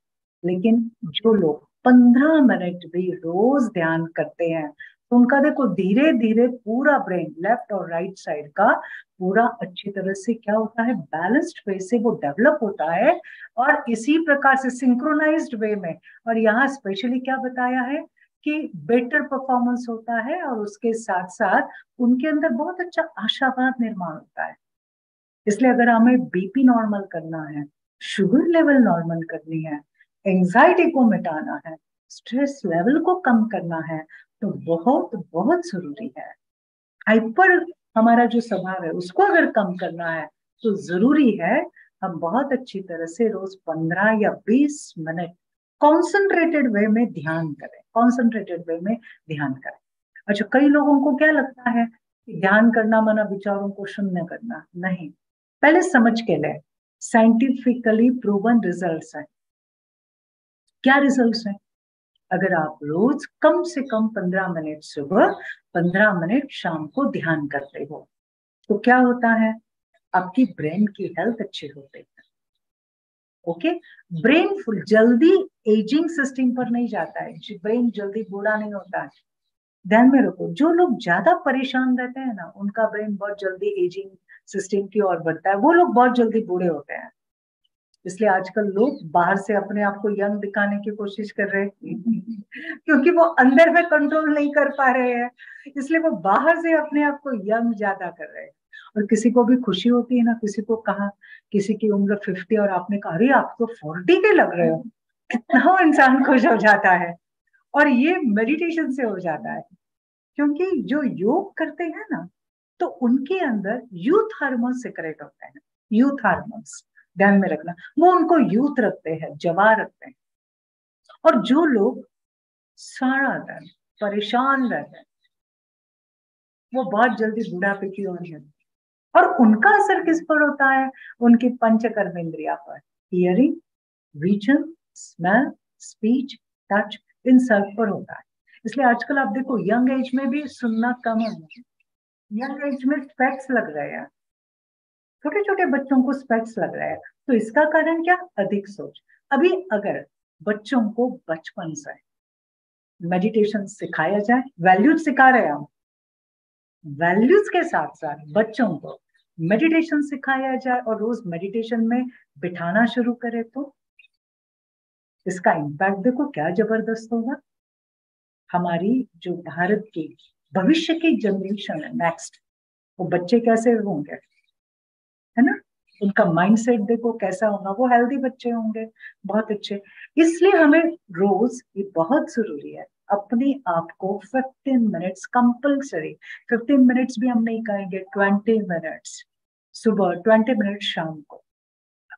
लेकिन जो लोग 15 मिनट भी रोज ध्यान करते हैं, तो उनका देखो धीरे धीरे पूरा ब्रेन, लेफ्ट और राइट साइड का, पूरा अच्छी तरह से क्या होता है, बैलेंस्ड वे से वो डेवलप होता है। और इसी प्रकार से सिंक्रोनाइज्ड वे में, और यहाँ स्पेशली क्या बताया है कि बेटर परफॉर्मेंस होता है, और उसके साथ साथ उनके अंदर बहुत अच्छा आशावाद निर्माण होता है। इसलिए अगर हमें बीपी नॉर्मल करना है, शुगर लेवल नॉर्मल करनी है, एंजाइटी को मिटाना है, स्ट्रेस लेवल को कम करना है, तो बहुत बहुत जरूरी है। हाइपर हमारा जो स्वभाव है उसको अगर कम करना है, तो जरूरी है हम बहुत अच्छी तरह से रोज 15 या 20 मिनट कॉन्सेंट्रेटेड वे में ध्यान करें, कॉन्सेंट्रेटेड वे में ध्यान करें। अच्छा, कई लोगों को क्या लगता है कि ध्यान करना माना विचारों को शून्य करना, नहीं। पहले समझ के ले, साइंटिफिकली प्रूवन रिजल्ट्स है। क्या रिजल्ट्स है, अगर आप रोज कम से कम 15 मिनट सुबह, 15 मिनट शाम को ध्यान करते हो, तो क्या होता है, आपकी ब्रेन की हेल्थ अच्छी होती है। ओके, ब्रेन फुल जल्दी एजिंग सिस्टम पर नहीं जाता है, ब्रेन जल्दी बूढ़ा नहीं होता है। ध्यान में रखो, जो लोग ज्यादा परेशान रहते हैं ना, उनका ब्रेन बहुत जल्दी एजिंग सिस्टम की ओर बढ़ता है, वो लोग बहुत जल्दी बूढ़े होते हैं। इसलिए आजकल लोग बाहर से अपने आप को यंग दिखाने की कोशिश कर रहे हैं क्योंकि वो अंदर में कंट्रोल नहीं कर पा रहे हैं, इसलिए वो बाहर से अपने आप को यंग ज्यादा कर रहे हैं। और किसी को भी खुशी होती है ना, किसी को कहा, किसी की उम्र 50 और आपने कहा अरे आप तो 40 के लग रहे हो, कितना वो इंसान खुश हो जाता है। और ये मेडिटेशन से हो जाता है, क्योंकि जो योग करते हैं ना, तो उनके अंदर यूथ हार्मोन सिक्रेट होते हैं, यूथ हार्मोन्स, ध्यान में रखना, वो उनको यूथ रखते हैं, जवा रखते हैं। और जो लोग सारा दिन परेशान रहते हैं, वो बहुत जल्दी बुढ़ापे की ओर जाते हैं। और उनका असर किस पर होता है, उनकी पंचकर्म इंद्रिया पर, hearing, vision, smell, speech, touch, इन सब पर होता है। इसलिए आजकल आप देखो यंग एज में भी सुनना कम है, यंग एज में स्पेक्स लग रहे हैं, छोटे छोटे बच्चों को स्पेक्स लग रहा है। तो इसका कारण क्या, अधिक सोच। अभी अगर बच्चों को बचपन से मेडिटेशन सिखाया जाए, वैल्यूज सिखा रहे हैं हम, वैल्यूज के साथ साथ बच्चों को मेडिटेशन सिखाया जाए और रोज मेडिटेशन में बिठाना शुरू करे तो इसका इम्पैक्ट देखो क्या जबरदस्त होगा। हमारी जो भारत की भविष्य की जनरेशन है नेक्स्ट, वो बच्चे कैसे होंगे, है ना। उनका माइंडसेट देखो कैसा होगा, वो हेल्दी बच्चे होंगे, बहुत अच्छे। इसलिए हमें रोज, ये बहुत जरूरी है, अपने आप को 15 मिनट्स कंपल्सरी, 15 मिनट्स भी हम नहीं कहेंगे, 20 मिनट्स सुबह, 20 मिनट शाम को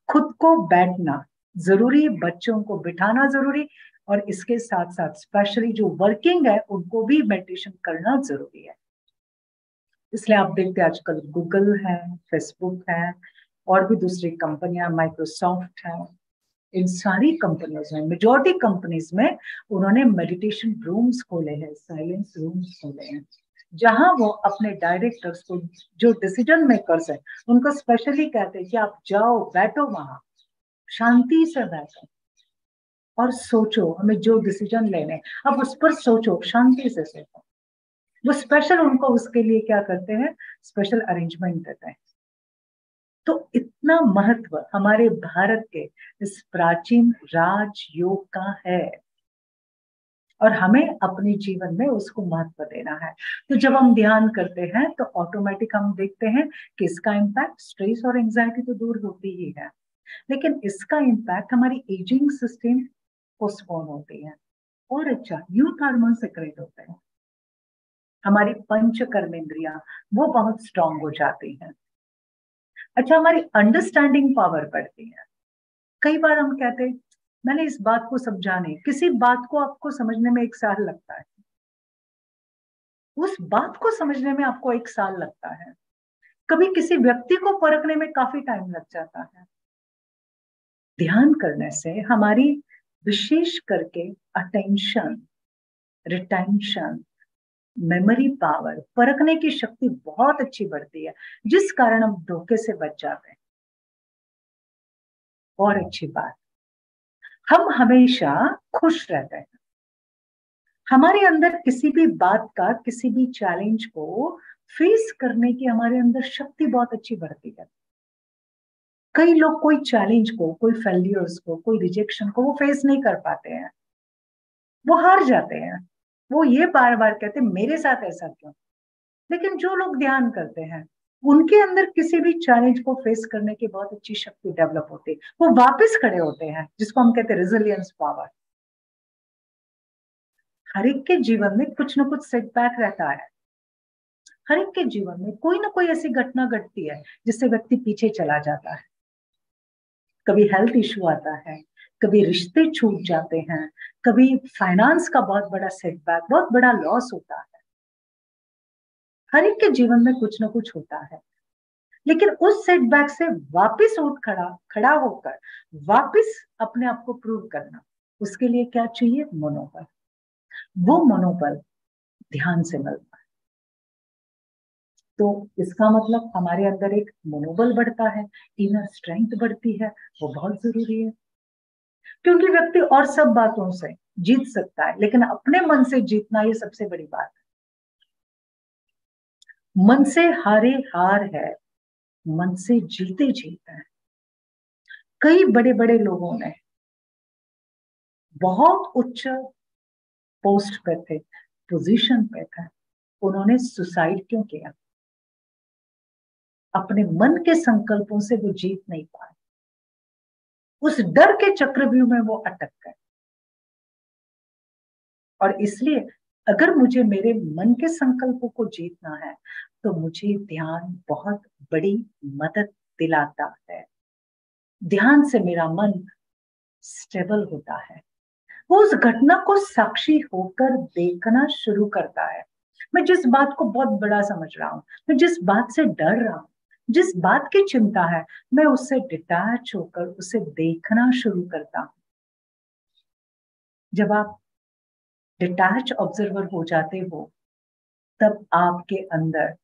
खुद को बैठना जरूरी, बच्चों को बिठाना जरूरी, और इसके साथ साथ स्पेशली जो वर्किंग है उनको भी मेडिटेशन करना जरूरी है। इसलिए आप देखते हैं आजकल गूगल है, फेसबुक है, और भी दूसरी कंपनियां, माइक्रोसॉफ्ट है, इन सारी कंपनियों में, मेजॉरिटी कंपनीज में उन्होंने मेडिटेशन रूम्स खोले हैं, साइलेंस रूम्स खोले हैं, जहां वो अपने डायरेक्टर्स को, जो डिसीजन मेकर्स हैं, उनको स्पेशली कहते हैं कि आप जाओ, बैठो वहां, शांति से बैठो और सोचो, हमें जो डिसीजन लेने, अब उस पर सोचो, शांति से सोचो। वो स्पेशल उनको उसके लिए क्या करते हैं, स्पेशल अरेंजमेंट देते हैं। तो इतना महत्व हमारे भारत के इस प्राचीन राजयोग का है, और हमें अपने जीवन में उसको महत्व देना है। तो जब हम ध्यान करते हैं तो ऑटोमेटिक हम देखते हैं कि इसका इम्पैक्ट, स्ट्रेस और एंजाइटी तो दूर होती ही है, लेकिन इसका इम्पैक्ट हमारी एजिंग सिस्टम पोस्टपोन होती है, और अच्छा यूथ हार्मोन सिक्रेट होते हैं, हमारी पंच कर्मेंद्रियां वो बहुत स्ट्रांग हो जाती हैं। अच्छा, हमारी अंडरस्टैंडिंग पावर बढ़ती है। कई बार हम कहते हैं मैंने इस बात को समझा नहीं, किसी बात को आपको समझने में 1 साल लगता है, उस बात को समझने में आपको 1 साल लगता है, कभी किसी व्यक्ति को परखने में काफी टाइम लग जाता है। ध्यान करने से हमारी विशेष करके अटेंशन, रिटेंशन, मेमोरी पावर, परखने की शक्ति बहुत अच्छी बढ़ती है, जिस कारण हम धोखे से बच जाते हैं। और अच्छी बात, हम हमेशा खुश रहते हैं। हमारे अंदर किसी भी बात का, किसी भी चैलेंज को फेस करने की हमारे अंदर शक्ति बहुत अच्छी बढ़ती है। कई लोग कोई चैलेंज को, कोई फेल्यूर्स को, कोई रिजेक्शन को वो फेस नहीं कर पाते हैं, वो हार जाते हैं, वो ये बार बार कहते हैं मेरे साथ ऐसा क्यों। लेकिन जो लोग ध्यान करते हैं उनके अंदर किसी भी चैलेंज को फेस करने की बहुत अच्छी शक्ति डेवलप होती है, वो वापस खड़े होते हैं, जिसको हम कहते हैं रेजिलियंस पावर। हर एक के जीवन में कुछ ना कुछ सेटबैक रहता है, हर एक के जीवन में कोई ना कोई ऐसी घटना घटती है जिससे व्यक्ति पीछे चला जाता है। कभी हेल्थ इश्यू आता है, कभी रिश्ते छूट जाते हैं, कभी फाइनेंस का बहुत बड़ा सेटबैक, बहुत बड़ा लॉस होता है। हर एक के जीवन में कुछ ना कुछ होता है, लेकिन उस सेटबैक से वापस उठ खड़ा खड़ा होकर वापस अपने आप को प्रूव करना, उसके लिए क्या चाहिए, मनोबल। वो मनोबल ध्यान से मिलता है। तो इसका मतलब हमारे अंदर एक मनोबल बढ़ता है, इनर स्ट्रेंथ बढ़ती है, वो बहुत जरूरी है। क्योंकि व्यक्ति और सब बातों से जीत सकता है, लेकिन अपने मन से जीतना ये सबसे बड़ी बात है। मन से हारे हार है, मन से जीते जीत है। कई बड़े बड़े लोगों ने बहुत उच्च पोस्ट पे थे, पोजीशन पे थे, उन्होंने सुसाइड क्यों किया? अपने मन के संकल्पों से वो जीत नहीं पाए, उस डर के चक्रव्यूह में वो अटक गए। और इसलिए अगर मुझे मेरे मन के संकल्पों को जीतना है तो मुझे ध्यान बहुत बड़ी मदद दिलाता है। ध्यान से मेरा मन स्टेबल होता है, वो उस घटना को साक्षी होकर देखना शुरू करता है। मैं जिस बात को बहुत बड़ा समझ रहा हूं, मैं जिस बात से डर रहा हूं, जिस बात की चिंता है, मैं उससे डिटैच होकर उसे देखना शुरू करता हूं। जब आप डिटैच ऑब्जर्वर हो जाते हो तब आपके अंदर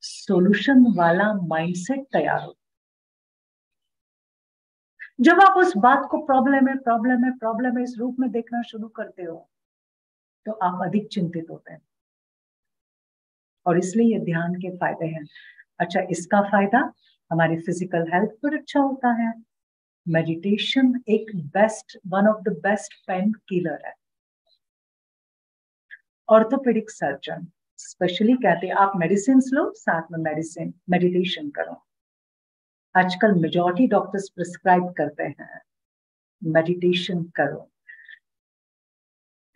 सॉल्यूशन वाला माइंडसेट तैयार हो। जब आप उस बात को प्रॉब्लम है, प्रॉब्लम है, प्रॉब्लम है इस रूप में देखना शुरू करते हो तो आप अधिक चिंतित होते हैं। और इसलिए ये ध्यान के फायदे हैं। अच्छा, इसका फायदा हमारी फिजिकल हेल्थ पर अच्छा होता है। मेडिटेशन एक one of the best pain killer है। ऑर्थोपेडिक सर्जन स्पेशली कहते हैं आप मेडिसिन लो, साथ में मेडिटेशन करो। आजकल मेजॉरिटी डॉक्टर्स प्रिस्क्राइब करते हैं मेडिटेशन करो।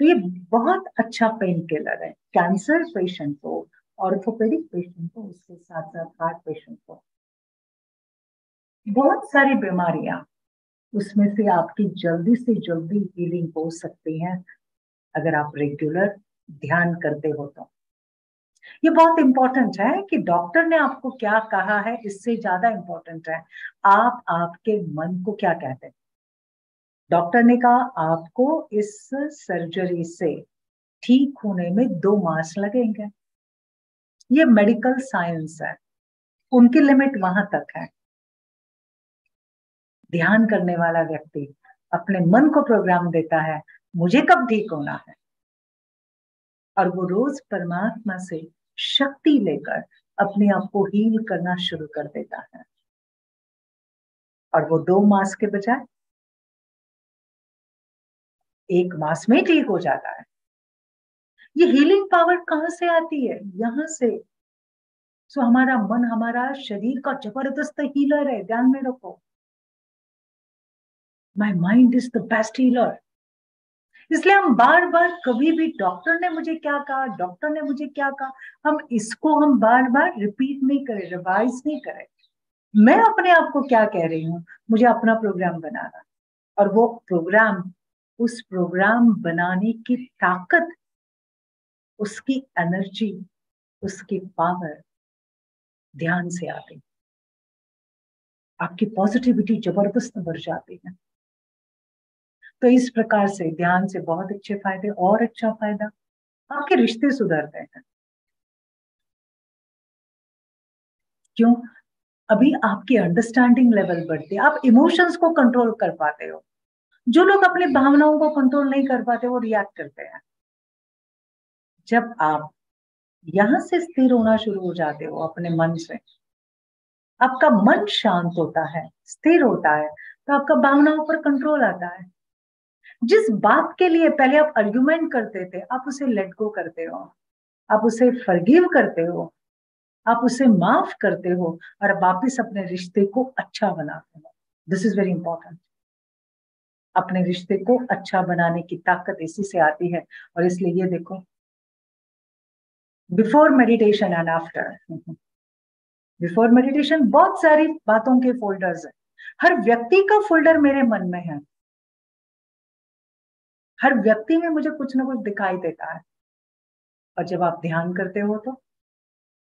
तो ये बहुत अच्छा पेन किलर है कैंसर पेशेंट को, ऑर्थोपेडिक पेशेंट को, उसके साथ साथ हार्ट पेशेंट को। बहुत सारी बीमारियां उसमें से आपकी जल्दी से जल्दी हीलिंग हो सकती है अगर आप रेगुलर ध्यान करते हो तो। ये बहुत इंपॉर्टेंट है कि डॉक्टर ने आपको क्या कहा है, इससे ज्यादा इंपॉर्टेंट है आप आपके मन को क्या कहते हैं। डॉक्टर ने कहा आपको इस सर्जरी से ठीक होने में 2 मास लगेंगे। ये मेडिकल साइंस है, उनकी लिमिट वहां तक है। ध्यान करने वाला व्यक्ति अपने मन को प्रोग्राम देता है मुझे कब ठीक होना है, और वो रोज परमात्मा से शक्ति लेकर अपने आप को हील करना शुरू कर देता है। और वो 2 मास के बजाय 1 मास में ठीक हो जाता है। ये हीलिंग पावर कहां से आती है? यहां से। सो हमारा मन, हमारा शरीर का जबरदस्त हीलर है, ध्यान में रखो। My mind is the best healer. इसलिए हम बार बार, कभी भी डॉक्टर ने मुझे क्या कहा, डॉक्टर ने मुझे क्या कहा, हम बार बार रिपीट नहीं करें, रिवाइज नहीं करें। मैं अपने आप को क्या कह रही हूँ, मुझे अपना प्रोग्राम बनाना, और वो प्रोग्राम, उस प्रोग्राम बनाने की ताकत, उसकी एनर्जी, उसकी पावर ध्यान से आती। आपकी पॉजिटिविटी जबरदस्त बढ़ जाती है। तो इस प्रकार से ध्यान से बहुत अच्छे फायदे। और अच्छा फायदा, आपके रिश्ते सुधरते हैं। क्यों? अभी आपकी अंडरस्टैंडिंग लेवल बढ़ती है, आप इमोशंस को कंट्रोल कर पाते हो। जो लोग अपनी भावनाओं को कंट्रोल नहीं कर पाते वो रिएक्ट करते हैं। जब आप यहां से स्थिर होना शुरू हो जाते हो अपने मन से, आपका मन शांत होता है, स्थिर होता है, तो आपका भावनाओं पर कंट्रोल आता है। जिस बात के लिए पहले आप आर्ग्यूमेंट करते थे, आप उसे लेट गो करते हो, आप उसे फॉरगिव करते हो, आप उसे माफ करते हो, और वापिस अपने रिश्ते को अच्छा बनाते हो। This is very important. अपने रिश्ते को अच्छा बनाने की ताकत इसी से आती है। और इसलिए ये देखो, before meditation and after. Before meditation बहुत सारी बातों के फोल्डर्स हैं। हर व्यक्ति का फोल्डर मेरे मन में है। हर व्यक्ति में मुझे कुछ ना कुछ दिखाई देता है। और जब आप ध्यान करते हो तो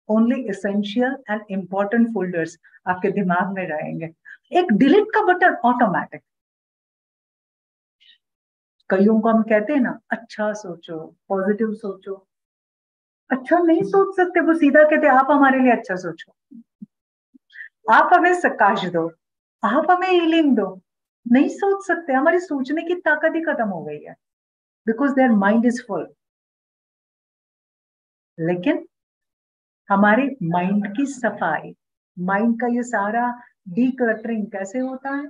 only essential and important folders आपके दिमाग में रहेंगे। एक डिलीट का बटन ऑटोमेटिक। कईयों को हम कहते हैं ना, अच्छा सोचो, पॉजिटिव सोचो। अच्छा नहीं सोच सकते, वो सीधा कहते आप हमारे लिए अच्छा सोचो, आप हमें प्रकाश दो, आप हमें हीलिंग दो। नहीं सोच सकते, हमारी सोचने की ताकत ही खत्म हो गई है, because their mind is full. लेकिन हमारे माइंड की सफाई, माइंड का ये सारा डीक्लटरिंग कैसे होता है?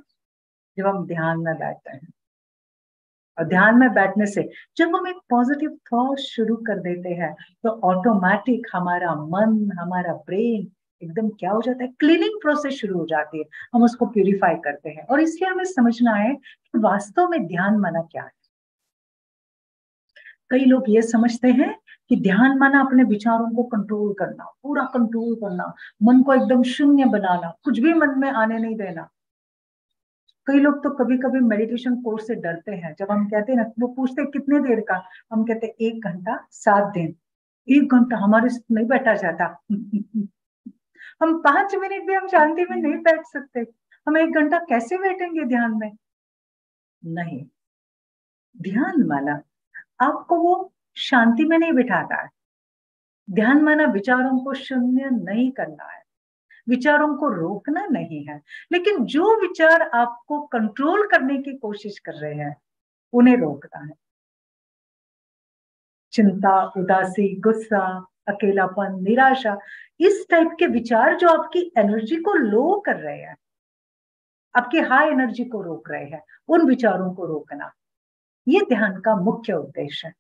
जब हम ध्यान में बैठते हैं। और ध्यान में बैठने से जब हम एक पॉजिटिव थॉट शुरू कर देते हैं, तो ऑटोमेटिक हमारा मन, हमारा ब्रेन एकदम क्या हो जाता है, क्लीनिंग प्रोसेस शुरू हो जाती है। हम उसको प्यूरिफाई करते हैं। और इसलिए हमें समझना है कि वास्तव में ध्यान माना क्या है। कई लोग ये समझते हैं कि ध्यान माना अपने विचारों को कंट्रोल करना, पूरा कंट्रोल करना, मन को एकदम शून्य बनाना, कुछ भी मन में आने नहीं देना। कई लोग तो कभी कभी मेडिटेशन कोर्स से डरते हैं। जब हम कहते हैं ना, वो पूछते कितने देर का, हम कहते 1 घंटा 7 दिन। 1 घंटा हमारे से नहीं बैठा जाता। हम 5 मिनट भी हम शांति में नहीं बैठ सकते, हम 1 घंटा कैसे बैठेंगे ध्यान में? नहीं, ध्यान माना आपको वो शांति में नहीं बिठाता है। ध्यान माना विचारों को शून्य नहीं करना है, विचारों को रोकना नहीं है, लेकिन जो विचार आपको कंट्रोल करने की कोशिश कर रहे हैं उन्हें रोकना है। चिंता, उदासी, गुस्सा, अकेलापन, निराशा, इस टाइप के विचार जो आपकी एनर्जी को लो कर रहे हैं, आपकी हाई एनर्जी को रोक रहे हैं, उन विचारों को रोकना, ये ध्यान का मुख्य उद्देश्य है।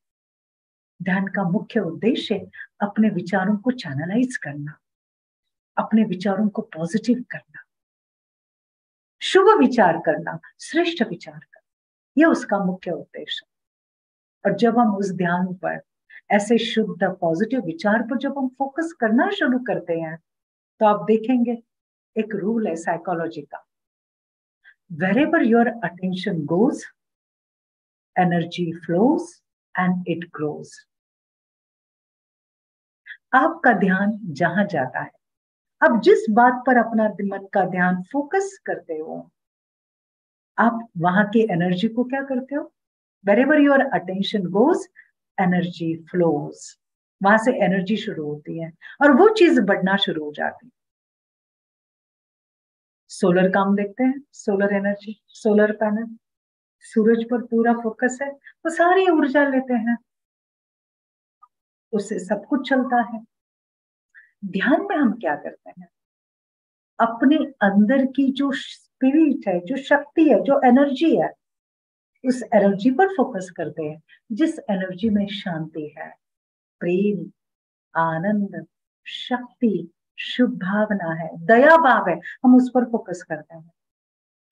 ध्यान का मुख्य उद्देश्य अपने विचारों को चैनलाइज करना, अपने विचारों को पॉजिटिव करना, शुभ विचार करना, श्रेष्ठ विचार करना, ये उसका मुख्य उद्देश्य है। और जब हम उस ध्यान पर, ऐसे शुद्ध पॉजिटिव विचार पर जब हम फोकस करना शुरू करते हैं, तो आप देखेंगे एक रूल है साइकोलॉजी का, wherever your attention goes, energy flows and it grows. आपका ध्यान जहां जाता है, आप जिस बात पर अपना मन का ध्यान फोकस करते हो, आप वहां की एनर्जी को क्या करते हो? wherever your attention goes, energy flows. वहां से एनर्जी शुरू होती है और वो चीज बढ़ना शुरू हो जाती है। सोलर काम देखते हैं, सोलर एनर्जी, सोलर पैनल, सूरज पर पूरा फोकस है, वो सारी ऊर्जा लेते हैं, उससे सब कुछ चलता है। ध्यान में हम क्या करते हैं? अपने अंदर की जो स्पिरिट है, जो शक्ति है, जो एनर्जी है, उस एनर्जी पर फोकस करते हैं, जिस एनर्जी में शांति है, प्रेम, आनंद, शक्ति, शुभ भावना है, दया भाव है, हम उस पर फोकस करते हैं।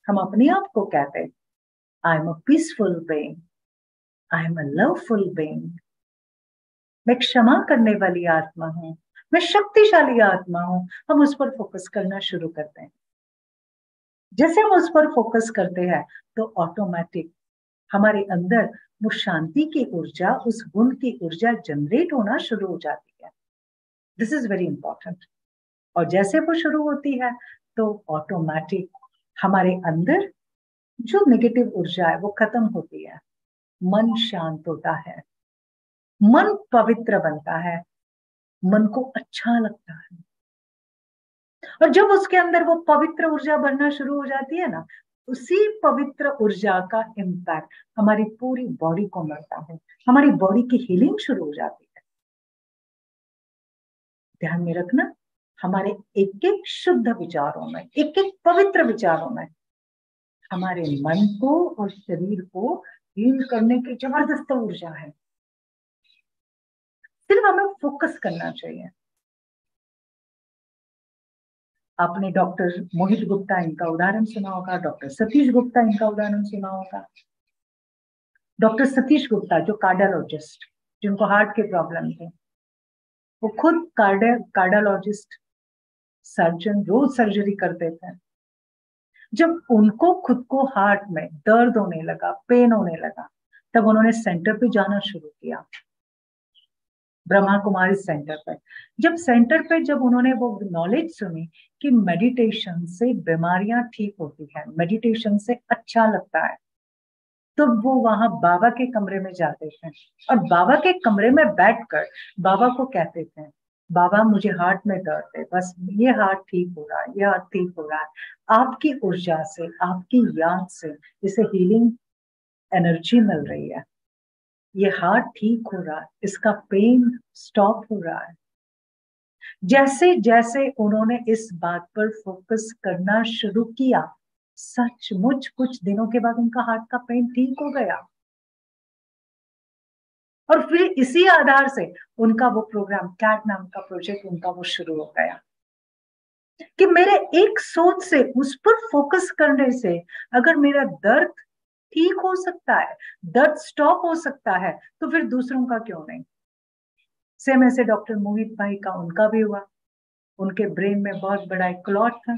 हम अपने आप को कहते हैं, I am a peaceful being, I am a loveful being, मैं क्षमा करने वाली आत्मा हूं, मैं शक्तिशाली आत्मा हूं। हम उस पर फोकस करना शुरू करते हैं। जैसे हम उस पर फोकस करते हैं, तो ऑटोमेटिक हमारे अंदर वो शांति की ऊर्जा, उस गुण की ऊर्जा जनरेट होना शुरू हो जाती है। This is very important. और जैसे वो शुरू होती है, तो ऑटोमेटिक हमारे अंदर जो नेगेटिव ऊर्जा है वो खत्म होती है, मन शांत होता है, मन पवित्र बनता है, मन को अच्छा लगता है। और जब उसके अंदर वो पवित्र ऊर्जा बढ़ना शुरू हो जाती है ना, उसी पवित्र ऊर्जा का इम्पैक्ट हमारी पूरी बॉडी को मिलता है, हमारी बॉडी की हीलिंग शुरू हो जाती है। ध्यान में रखना, हमारे एक एक शुद्ध विचारों में, एक एक पवित्र विचारों में हमारे मन को और शरीर को हील करने की जबरदस्त ऊर्जा है। सिर्फ हमें फोकस करना चाहिए। आपने डॉक्टर मोहित गुप्ता इनका उदाहरण सुना होगा, डॉक्टर सतीश गुप्ता इनका उदाहरण सुना होगा। डॉक्टर सतीश गुप्ता जो कार्डियोलॉजिस्ट, जिनको हार्ट के प्रॉब्लम थे, वो खुद कार्डियोलॉजिस्ट, सर्जन, रोज सर्जरी करते थे। जब उनको खुद को हार्ट में दर्द होने लगा, पेन होने लगा, तब उन्होंने सेंटर पे जाना शुरू किया, ब्रह्मा कुमारी सेंटर पर। जब सेंटर पे जब उन्होंने वो नॉलेज सुनी कि मेडिटेशन से बीमारियां ठीक होती है, मेडिटेशन से अच्छा लगता है, तो वो वहां बाबा के कमरे में जाते थे और बाबा के कमरे में बैठकर बाबा को कहते थे, बाबा मुझे हार्ट में दर्द है, बस ये हार्ट ठीक हो रहा है, ये हार्ट ठीक हो रहा है, आपकी ऊर्जा से, आपकी याद से इसे हीलिंग एनर्जी मिल रही है, ये हार्ट ठीक हो रहा है, इसका पेन स्टॉप हो रहा है। जैसे जैसे उन्होंने इस बात पर फोकस करना शुरू किया, सचमुच कुछ दिनों के बाद उनका हार्ट का पेन ठीक हो गया। और फिर इसी आधार से उनका वो प्रोग्राम, कैट नाम का प्रोजेक्ट उनका वो शुरू हो गया कि मेरे एक सोच से, उस पर फोकस करने से अगर मेरा दर्द ठीक हो सकता है, दर्द स्टॉप हो सकता है, तो फिर दूसरों का क्यों नहीं। सेम ऐसे डॉक्टर मोहित भाई का, उनका भी हुआ। उनके ब्रेन में बहुत बड़ा एक क्लॉट था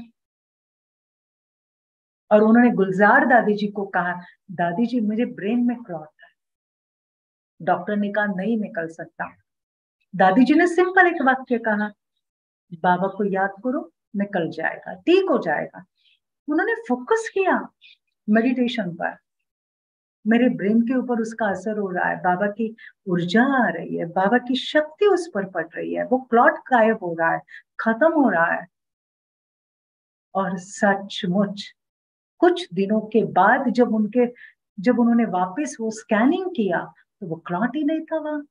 और उन्होंने गुलजार दादी जी को कहा, दादी जी मुझे ब्रेन में क्लॉट है। डॉक्टर ने कहा नहीं निकल सकता। दादी जी ने सिंपल एक वाक्य कहा, बाबा को याद करो, निकल जाएगा, ठीक हो जाएगा। उन्होंने फोकस किया मेडिटेशन पर, मेरे ब्रेन के ऊपर उसका असर हो रहा है, बाबा की ऊर्जा आ रही है, बाबा की शक्ति उस पर पड़ रही है, वो क्लॉट गायब हो रहा है, खत्म हो रहा है। और सचमुच कुछ दिनों के बाद जब उन्होंने वापस वो स्कैनिंग किया, तो वो क्लॉट ही नहीं था वहां।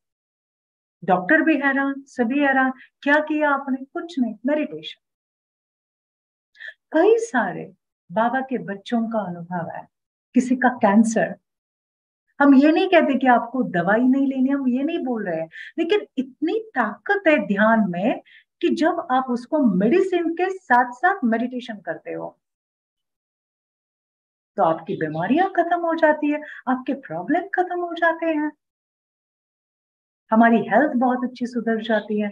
डॉक्टर भी हैरान, सभी हैरान, क्या किया आपने? कुछ नहीं, मेडिटेशन। कई सारे बाबा के बच्चों का अनुभव है, किसी का कैंसर। हम ये नहीं कहते कि आपको दवाई नहीं लेनी, हम ये नहीं बोल रहे हैं, लेकिन इतनी ताकत है ध्यान में कि जब आप उसको मेडिसिन के साथ साथ मेडिटेशन करते हो तो आपकी बीमारियां खत्म हो जाती है, आपके प्रॉब्लम खत्म हो जाते हैं, हमारी हेल्थ बहुत अच्छी सुधर जाती है।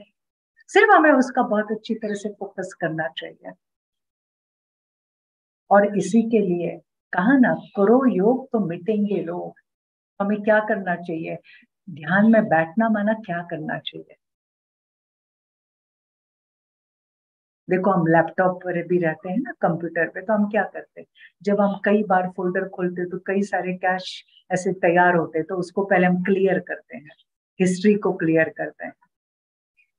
सिर्फ हमें उसका बहुत अच्छी तरह से फोकस करना चाहिए। और इसी के लिए कहा ना, करो योग तो मिटेंगे रोग। हमें क्या करना चाहिए? ध्यान में बैठना माना क्या करना चाहिए? देखो, हम लैपटॉप पर भी रहते हैं ना, कंप्यूटर पे, तो हम क्या करते हैं, जब हम कई बार फोल्डर खोलते तो कई सारे कैश ऐसे तैयार होते हैं, तो उसको पहले हम क्लियर करते हैं, हिस्ट्री को क्लियर करते हैं,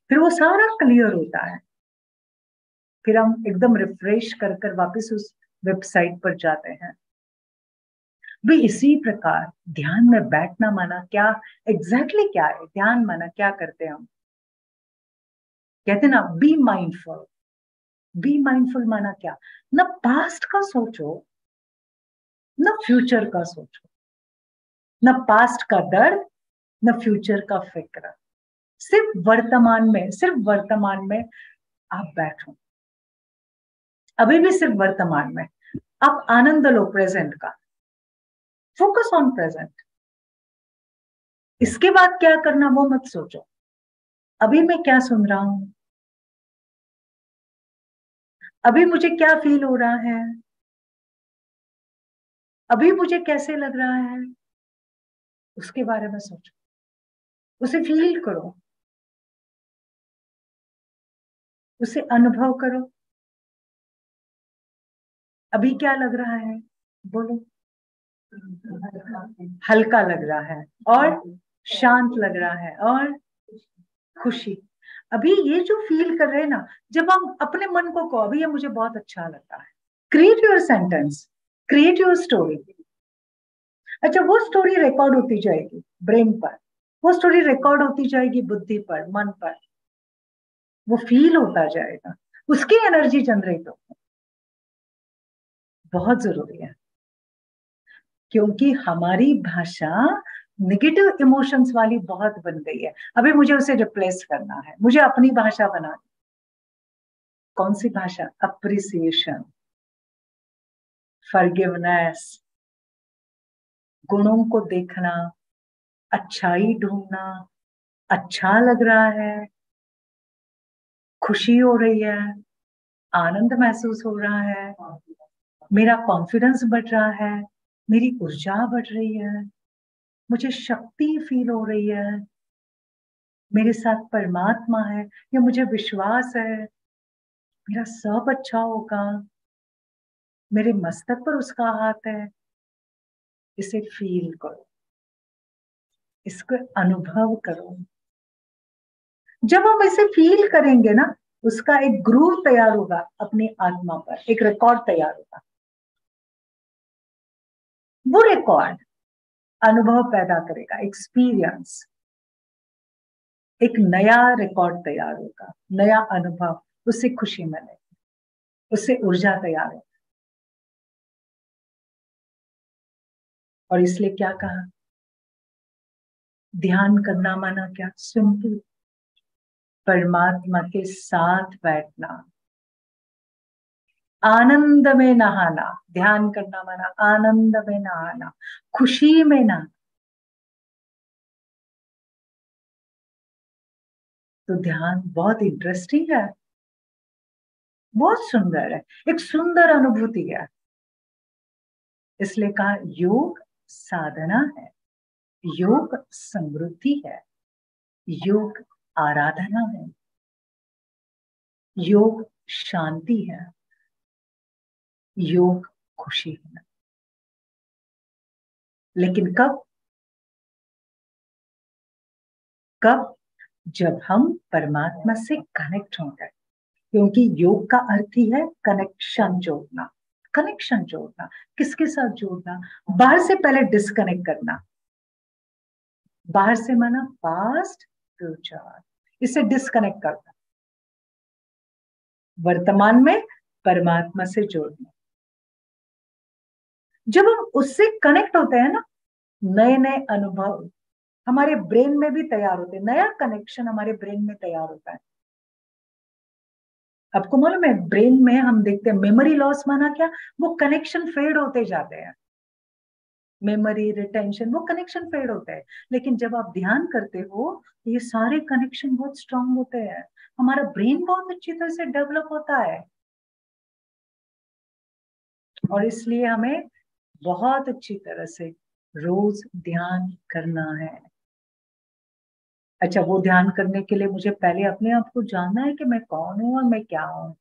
फिर वो सारा क्लियर होता है, फिर हम एकदम रिफ्रेश कर कर वापस उस वेबसाइट पर जाते हैं। भी इसी प्रकार ध्यान में बैठना माना क्या, एग्जैक्टली क्या है ध्यान माना, क्या करते हैं हम? कहते ना, बी माइंडफुल। बी माइंडफुल माना क्या? न पास्ट का सोचो, न फ्यूचर का सोचो, न पास्ट का दर्द, न फ्यूचर का फिक्र। सिर्फ वर्तमान में, सिर्फ वर्तमान में आप बैठो। अभी भी सिर्फ वर्तमान में आप आनंद लो प्रेजेंट का, फोकस ऑन प्रेजेंट। इसके बाद क्या करना वो मत सोचो, अभी मैं क्या सुन रहा हूं, अभी मुझे क्या फील हो रहा है, अभी मुझे कैसे लग रहा है, उसके बारे में सोचो, उसे फील करो, उसे अनुभव करो। अभी क्या लग रहा है? बोलो। हल्का लग रहा है, और शांत लग रहा है, और खुशी। अभी ये जो फील कर रहे हैं ना, जब हम अपने मन को कहो अभी ये मुझे बहुत अच्छा लगता है, create your sentence, create your story. अच्छा, वो स्टोरी रिकॉर्ड होती जाएगी ब्रेन पर, वो स्टोरी रिकॉर्ड होती जाएगी बुद्धि पर, मन पर, वो फील होता जाएगा, उसकी एनर्जी जनरेट होगी। बहुत जरूरी है, क्योंकि हमारी भाषा निगेटिव इमोशंस वाली बहुत बन गई है। अभी मुझे उसे रिप्लेस करना है, मुझे अपनी भाषा बनानी। कौन सी भाषा? अप्रिसिएशन, फॉरगिवनेस, गुणों को देखना, अच्छाई ढूंढना, अच्छा लग रहा है, खुशी हो रही है, आनंद महसूस हो रहा है, मेरा कॉन्फिडेंस बढ़ रहा है, मेरी ऊर्जा बढ़ रही है, मुझे शक्ति फील हो रही है, मेरे साथ परमात्मा है, या मुझे विश्वास है मेरा सब अच्छा होगा, मेरे मस्तक पर उसका हाथ है। इसे फील करो, इसको अनुभव करो। जब हम इसे फील करेंगे ना, उसका एक ग्रूव तैयार होगा अपनी आत्मा पर, एक रिकॉर्ड तैयार होगा। वो रिकॉर्ड अनुभव पैदा करेगा, एक्सपीरियंस, एक नया रिकॉर्ड तैयार होगा, नया अनुभव, उससे खुशी मिलेगी, उससे ऊर्जा तैयार होगी। और इसलिए क्या कहा, ध्यान करना माना क्या? सिंपल, परमात्मा के साथ बैठना, आनंद में नहाना। ध्यान करना माना आनंद में नहाना, खुशी में नहाना। तो ध्यान बहुत इंटरेस्टिंग है, बहुत सुंदर है, एक सुंदर अनुभूति है। इसलिए कहा योग साधना है, योग समृद्धि है, योग आराधना है, योग शांति है, योग खुशी है। लेकिन कब? कब? जब हम परमात्मा से कनेक्ट होंगे, क्योंकि योग का अर्थ ही है कनेक्शन जोड़ना। कनेक्शन जोड़ना, किसके साथ जोड़ना? बाहर से पहले डिस्कनेक्ट करना। बाहर से माना पास्ट, फ्यूचर, इससे डिस्कनेक्ट करता, वर्तमान में परमात्मा से जोड़ना। जब हम उससे कनेक्ट होते हैं ना, नए नए अनुभव हमारे ब्रेन में भी तैयार होते हैं, नया कनेक्शन हमारे ब्रेन में तैयार होता है। आपको मालूम है, ब्रेन में हम देखते हैं मेमोरी लॉस माना क्या, वो कनेक्शन फेड होते जाते हैं, मेमोरी रिटेंशन, वो कनेक्शन फेड होता है। लेकिन जब आप ध्यान करते हो तो ये सारे कनेक्शन बहुत स्ट्रांग होते हैं, हमारा ब्रेन बहुत अच्छी तरह से डेवलप होता है। और इसलिए हमें बहुत अच्छी तरह से रोज ध्यान करना है। अच्छा, वो ध्यान करने के लिए मुझे पहले अपने आप को जानना है कि मैं कौन हूं और मैं क्या हूं।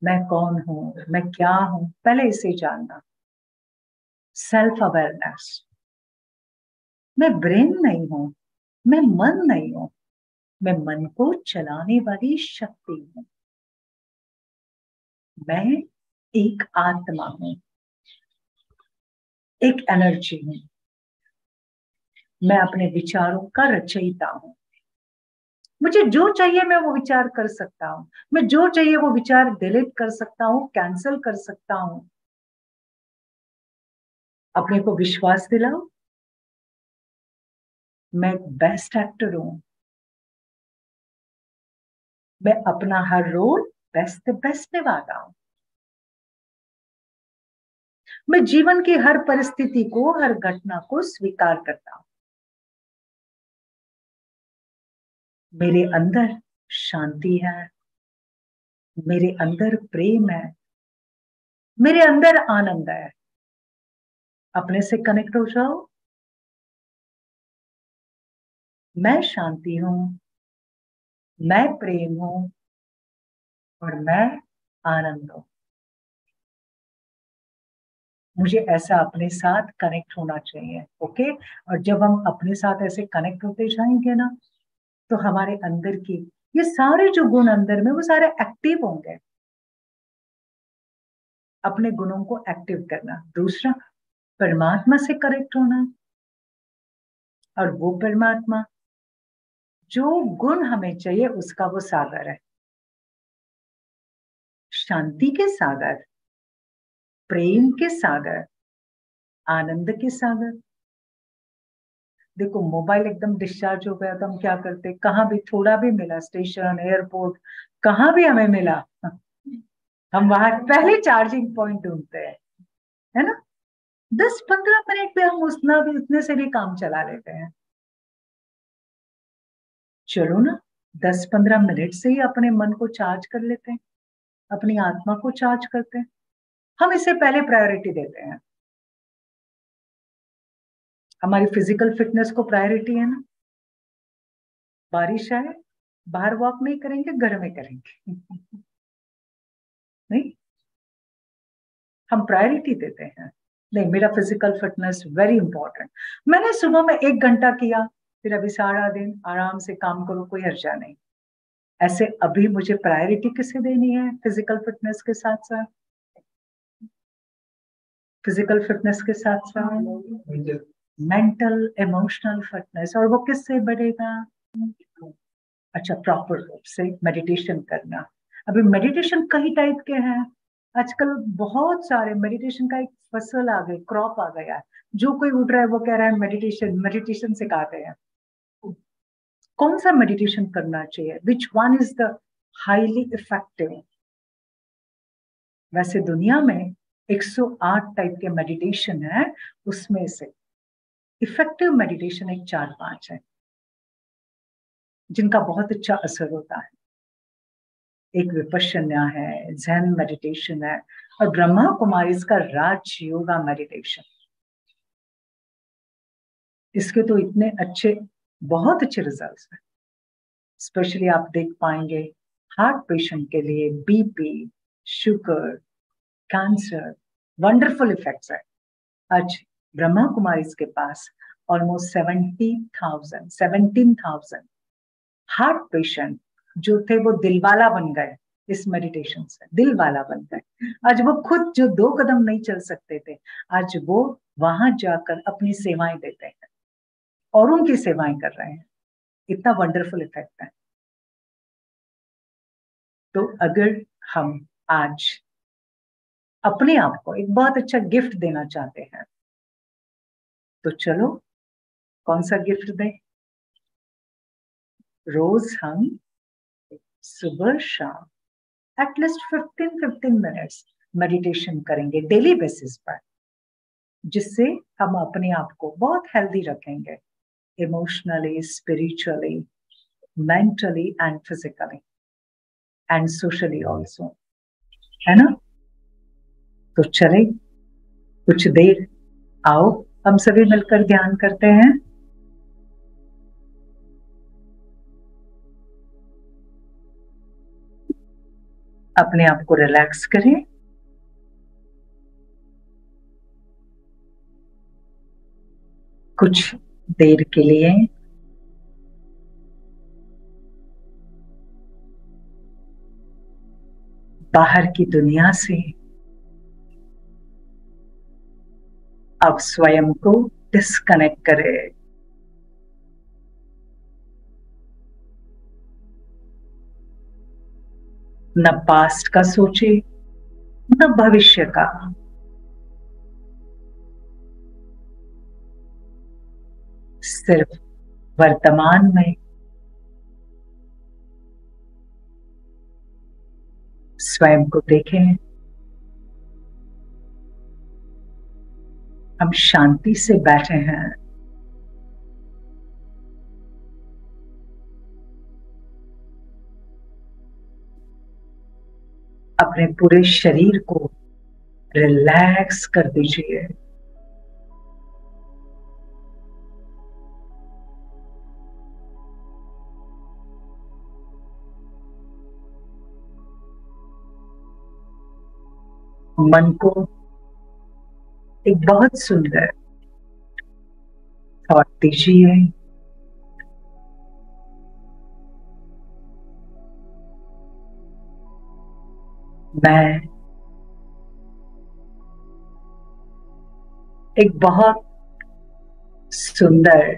मैं कौन हूं, मैं क्या हूं, पहले इसे जानना, सेल्फ अवेयरनेस। मैं ब्रेन नहीं हूं, मैं मन नहीं हूं, मैं मन को चलाने वाली शक्ति हूं। मैं एक आत्मा हूं, एक एनर्जी हूं। मैं अपने विचारों का रचयिता हूं। मुझे जो चाहिए मैं वो विचार कर सकता हूं, मैं जो चाहिए वो विचार डिलीट कर सकता हूं, कैंसिल कर सकता हूं। अपने को विश्वास दिलाओ, मैं बेस्ट एक्टर हूं। मैं अपना हर रोल बेस्ट बेस्ट निभाता हूं। मैं जीवन की हर परिस्थिति को, हर घटना को स्वीकार करता हूं। मेरे अंदर शांति है, मेरे अंदर प्रेम है, मेरे अंदर आनंद है। अपने से कनेक्ट हो जाओ। मैं शांति हूं, मैं प्रेम हूं और मैं आनंद हूं। मुझे ऐसा अपने साथ कनेक्ट होना चाहिए। ओके, और जब हम अपने साथ ऐसे कनेक्ट होते जाएंगे ना, तो हमारे अंदर की ये सारे जो गुण अंदर में वो सारे एक्टिव होंगे। अपने गुणों को एक्टिव करना। दूसरा, परमात्मा से कनेक्ट होना, और वो परमात्मा जो गुण हमें चाहिए उसका वो सागर है। शांति के सागर, प्रेम के सागर, आनंद के सागर। देखो, मोबाइल एकदम डिस्चार्ज हो गया तो हम क्या करते, कहाँ भी थोड़ा भी मिला, स्टेशन, एयरपोर्ट, कहाँ भी हमें मिला, हम वहां पहले चार्जिंग पॉइंट ढूंढते हैं, है ना। 10-15 मिनट पे हम उतने से भी काम चला लेते हैं। चलो ना, 10-15 मिनट से ही अपने मन को चार्ज कर लेते हैं, अपनी आत्मा को चार्ज करते हैं। हम इसे पहले प्रायोरिटी देते हैं। हमारी फिजिकल फिटनेस को प्रायोरिटी है ना। बारिश आए, बाहर वॉक नहीं करेंगे, घर में करेंगे। नहीं, हम प्रायोरिटी देते हैं। नहीं, मेरा फिजिकल फिटनेस वेरी इंपॉर्टेंट, मैंने सुबह में 1 घंटा किया, फिर अभी सारा दिन आराम से काम करो, कोई हर्जा नहीं। ऐसे अभी मुझे प्रायोरिटी किसे देनी है फिजिकल फिटनेस के साथ साथ, फिजिकल फिटनेस के साथ साथ मेंटल इमोशनल फिटनेस, और वो किससे बढ़ेगा। अच्छा, प्रॉपर रूप से मेडिटेशन करना। अभी मेडिटेशन कई टाइप के हैं आजकल, बहुत सारे मेडिटेशन का एक फसल आ गई, क्रॉप आ गया है। जो कोई उठ रहा है वो कह रहा है मेडिटेशन, मेडिटेशन सिखाते हैं। कौन सा मेडिटेशन करना चाहिए, which one is the highly effective. वैसे दुनिया में 108 टाइप के मेडिटेशन है, उसमें से इफेक्टिव मेडिटेशन एक 4-5 है जिनका बहुत अच्छा असर होता है। एक विपश्यना है, ज़ेन मेडिटेशन है, और ब्रह्मा कुमारी का राज योगा मेडिटेशन। इसके तो इतने अच्छे, बहुत अच्छे रिजल्ट्स हैं। स्पेशली आप देख पाएंगे हार्ट पेशेंट के लिए, BP, sugar, cancer, wonderful effects है। आज ब्रह्मा कुमारी के पास ऑलमोस्ट 17,000 हार्ट पेशेंट जो थे वो दिलवाला बन गए इस मेडिटेशन से, दिलवाला बन गए। आज वो खुद जो 2 कदम नहीं चल सकते थे, आज वो वहां जाकर अपनी सेवाएं देते हैं। औरों की सेवाएं कर रहे हैं। इतना वंडरफुल इफेक्ट है। तो अगर हम आज अपने आप को एक बहुत अच्छा गिफ्ट देना चाहते हैं, तो चलो कौन सा गिफ्ट दें? रोज हम सुबह शाम एटलीस्ट 15 मिनट्स मेडिटेशन करेंगे डेली बेसिस पर, जिससे हम अपने आप को बहुत हेल्दी रखेंगे, emotionally, spiritually, mentally and physically and socially also, है ना? तो चले कुछ देर आओ हम सभी मिलकर ध्यान करते हैं। अपने आप को रिलैक्स करें। कुछ देर के लिए बाहर की दुनिया से अब स्वयं को डिस्कनेक्ट करें। न पास्ट का सोचे, न भविष्य का। सिर्फ वर्तमान में स्वयं को देखें। हम शांति से बैठे हैं। अपने पूरे शरीर को रिलैक्स कर दीजिए। मन को एक बहुत सुंदर थॉट दीजिए। मैं एक बहुत सुंदर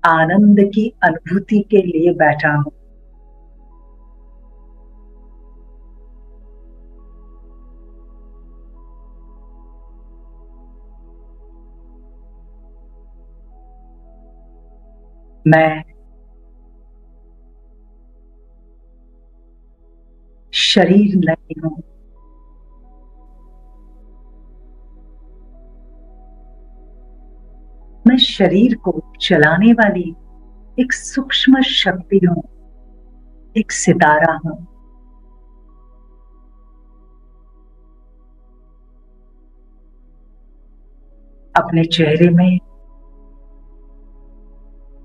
आनंद की अनुभूति के लिए बैठा हूं। मैं शरीर नहीं हूं। मैं शरीर को चलाने वाली एक सूक्ष्म शक्ति हूं, एक सितारा हूं। अपने चेहरे में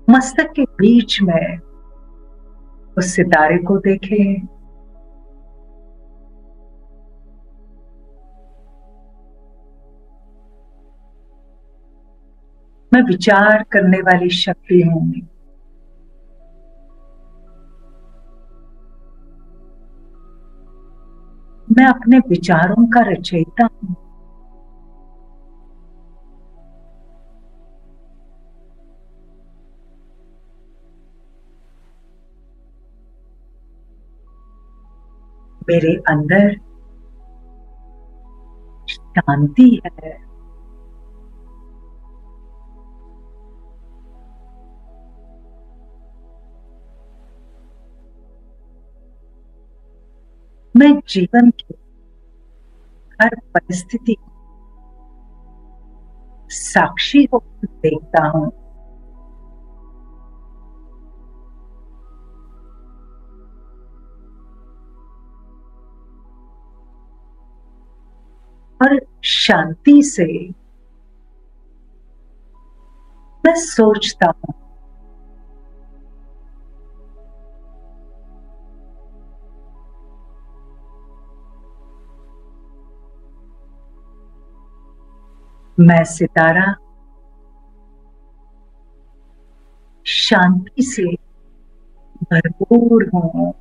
मस्तक के बीच में उस सितारे को देखें। मैं विचार करने वाली शक्ति हूं। मैं अपने विचारों का रचयिता हूं। मेरे अंदर शांति है। मैं जीवन की हर परिस्थिति को साक्षी होकर देखता हूं। और शांति से मैं सोचता हूं। मैं सितारा शांति से भरपूर हूं।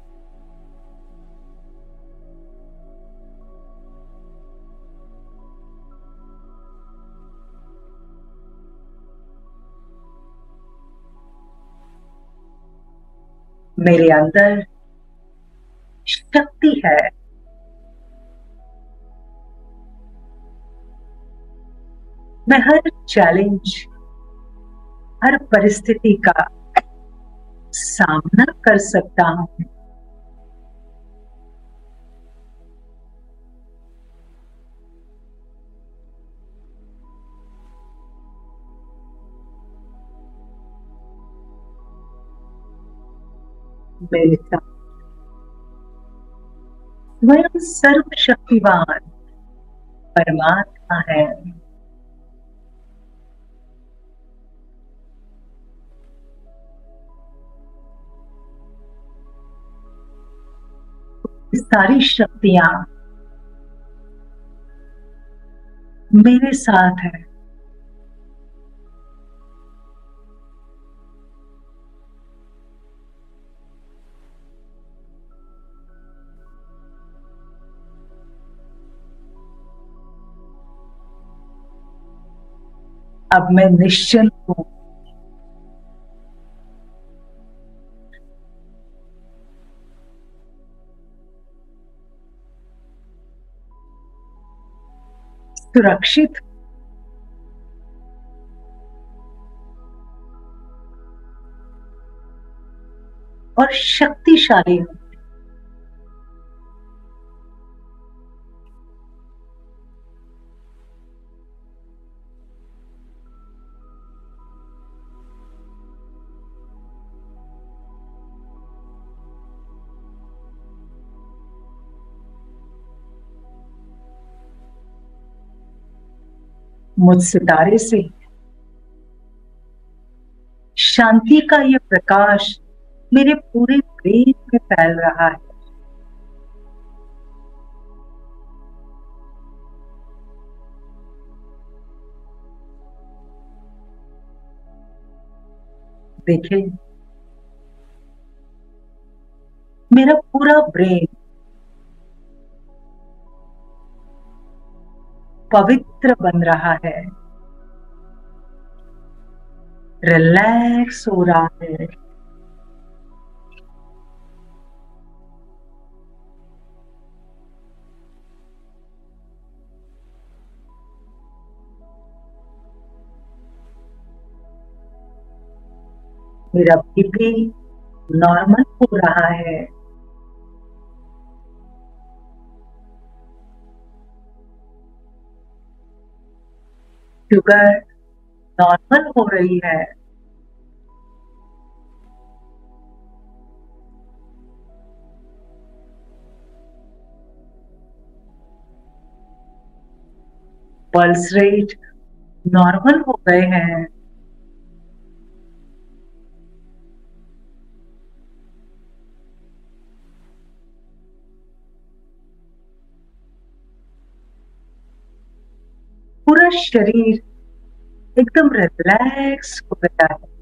मेरे अंदर शक्ति है। मैं हर चैलेंज, हर परिस्थिति का सामना कर सकता हूं। मेरे साथ स्वयं सर्वशक्तिवान परमात्मा है। सारी शक्तियां मेरे साथ है। अब मैं निश्चिंत हूं। सुरक्षित और शक्तिशाली हूं। मुझ सितारे से शांति का ये प्रकाश मेरे पूरे ब्रेन में फैल रहा है। देखिए, मेरा पूरा ब्रेन पवित्र बन रहा है, रिलैक्स हो रहा है। मेरा बीपी नॉर्मल हो रहा है। शुगर नॉर्मल हो रही है। पल्स रेट नॉर्मल हो गए हैं। पूरा शरीर एकदम रिलैक्स हो गया है।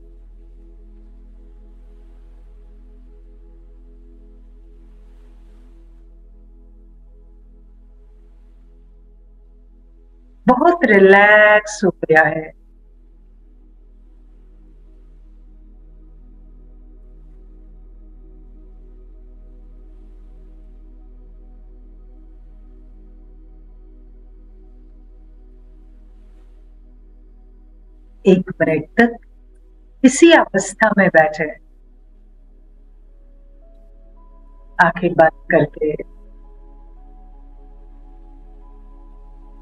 बहुत रिलैक्स हो गया है। एक मिनट तक इसी अवस्था में बैठे, आंखें बंद करके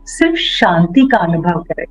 सिर्फ शांति का अनुभव करें।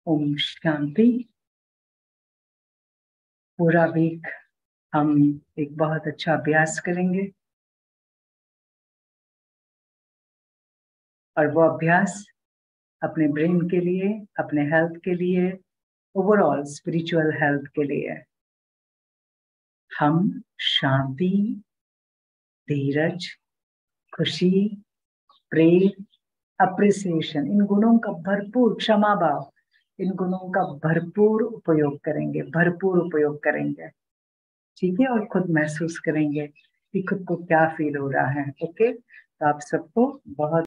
ओम शांति। पूरा वीक हम एक बहुत अच्छा अभ्यास करेंगे और वो अभ्यास अपने ब्रेन के लिए, अपने हेल्थ के लिए, ओवरऑल स्पिरिचुअल हेल्थ के लिए। हम शांति, धीरज, खुशी, प्रेम, अप्रिसिएशन, इन गुणों का भरपूर, क्षमा भाव, इन गुणों का भरपूर उपयोग करेंगे, भरपूर उपयोग करेंगे। ठीक है, और खुद महसूस करेंगे कि खुद को क्या फील हो रहा है। ओके, तो आप सबको बहुत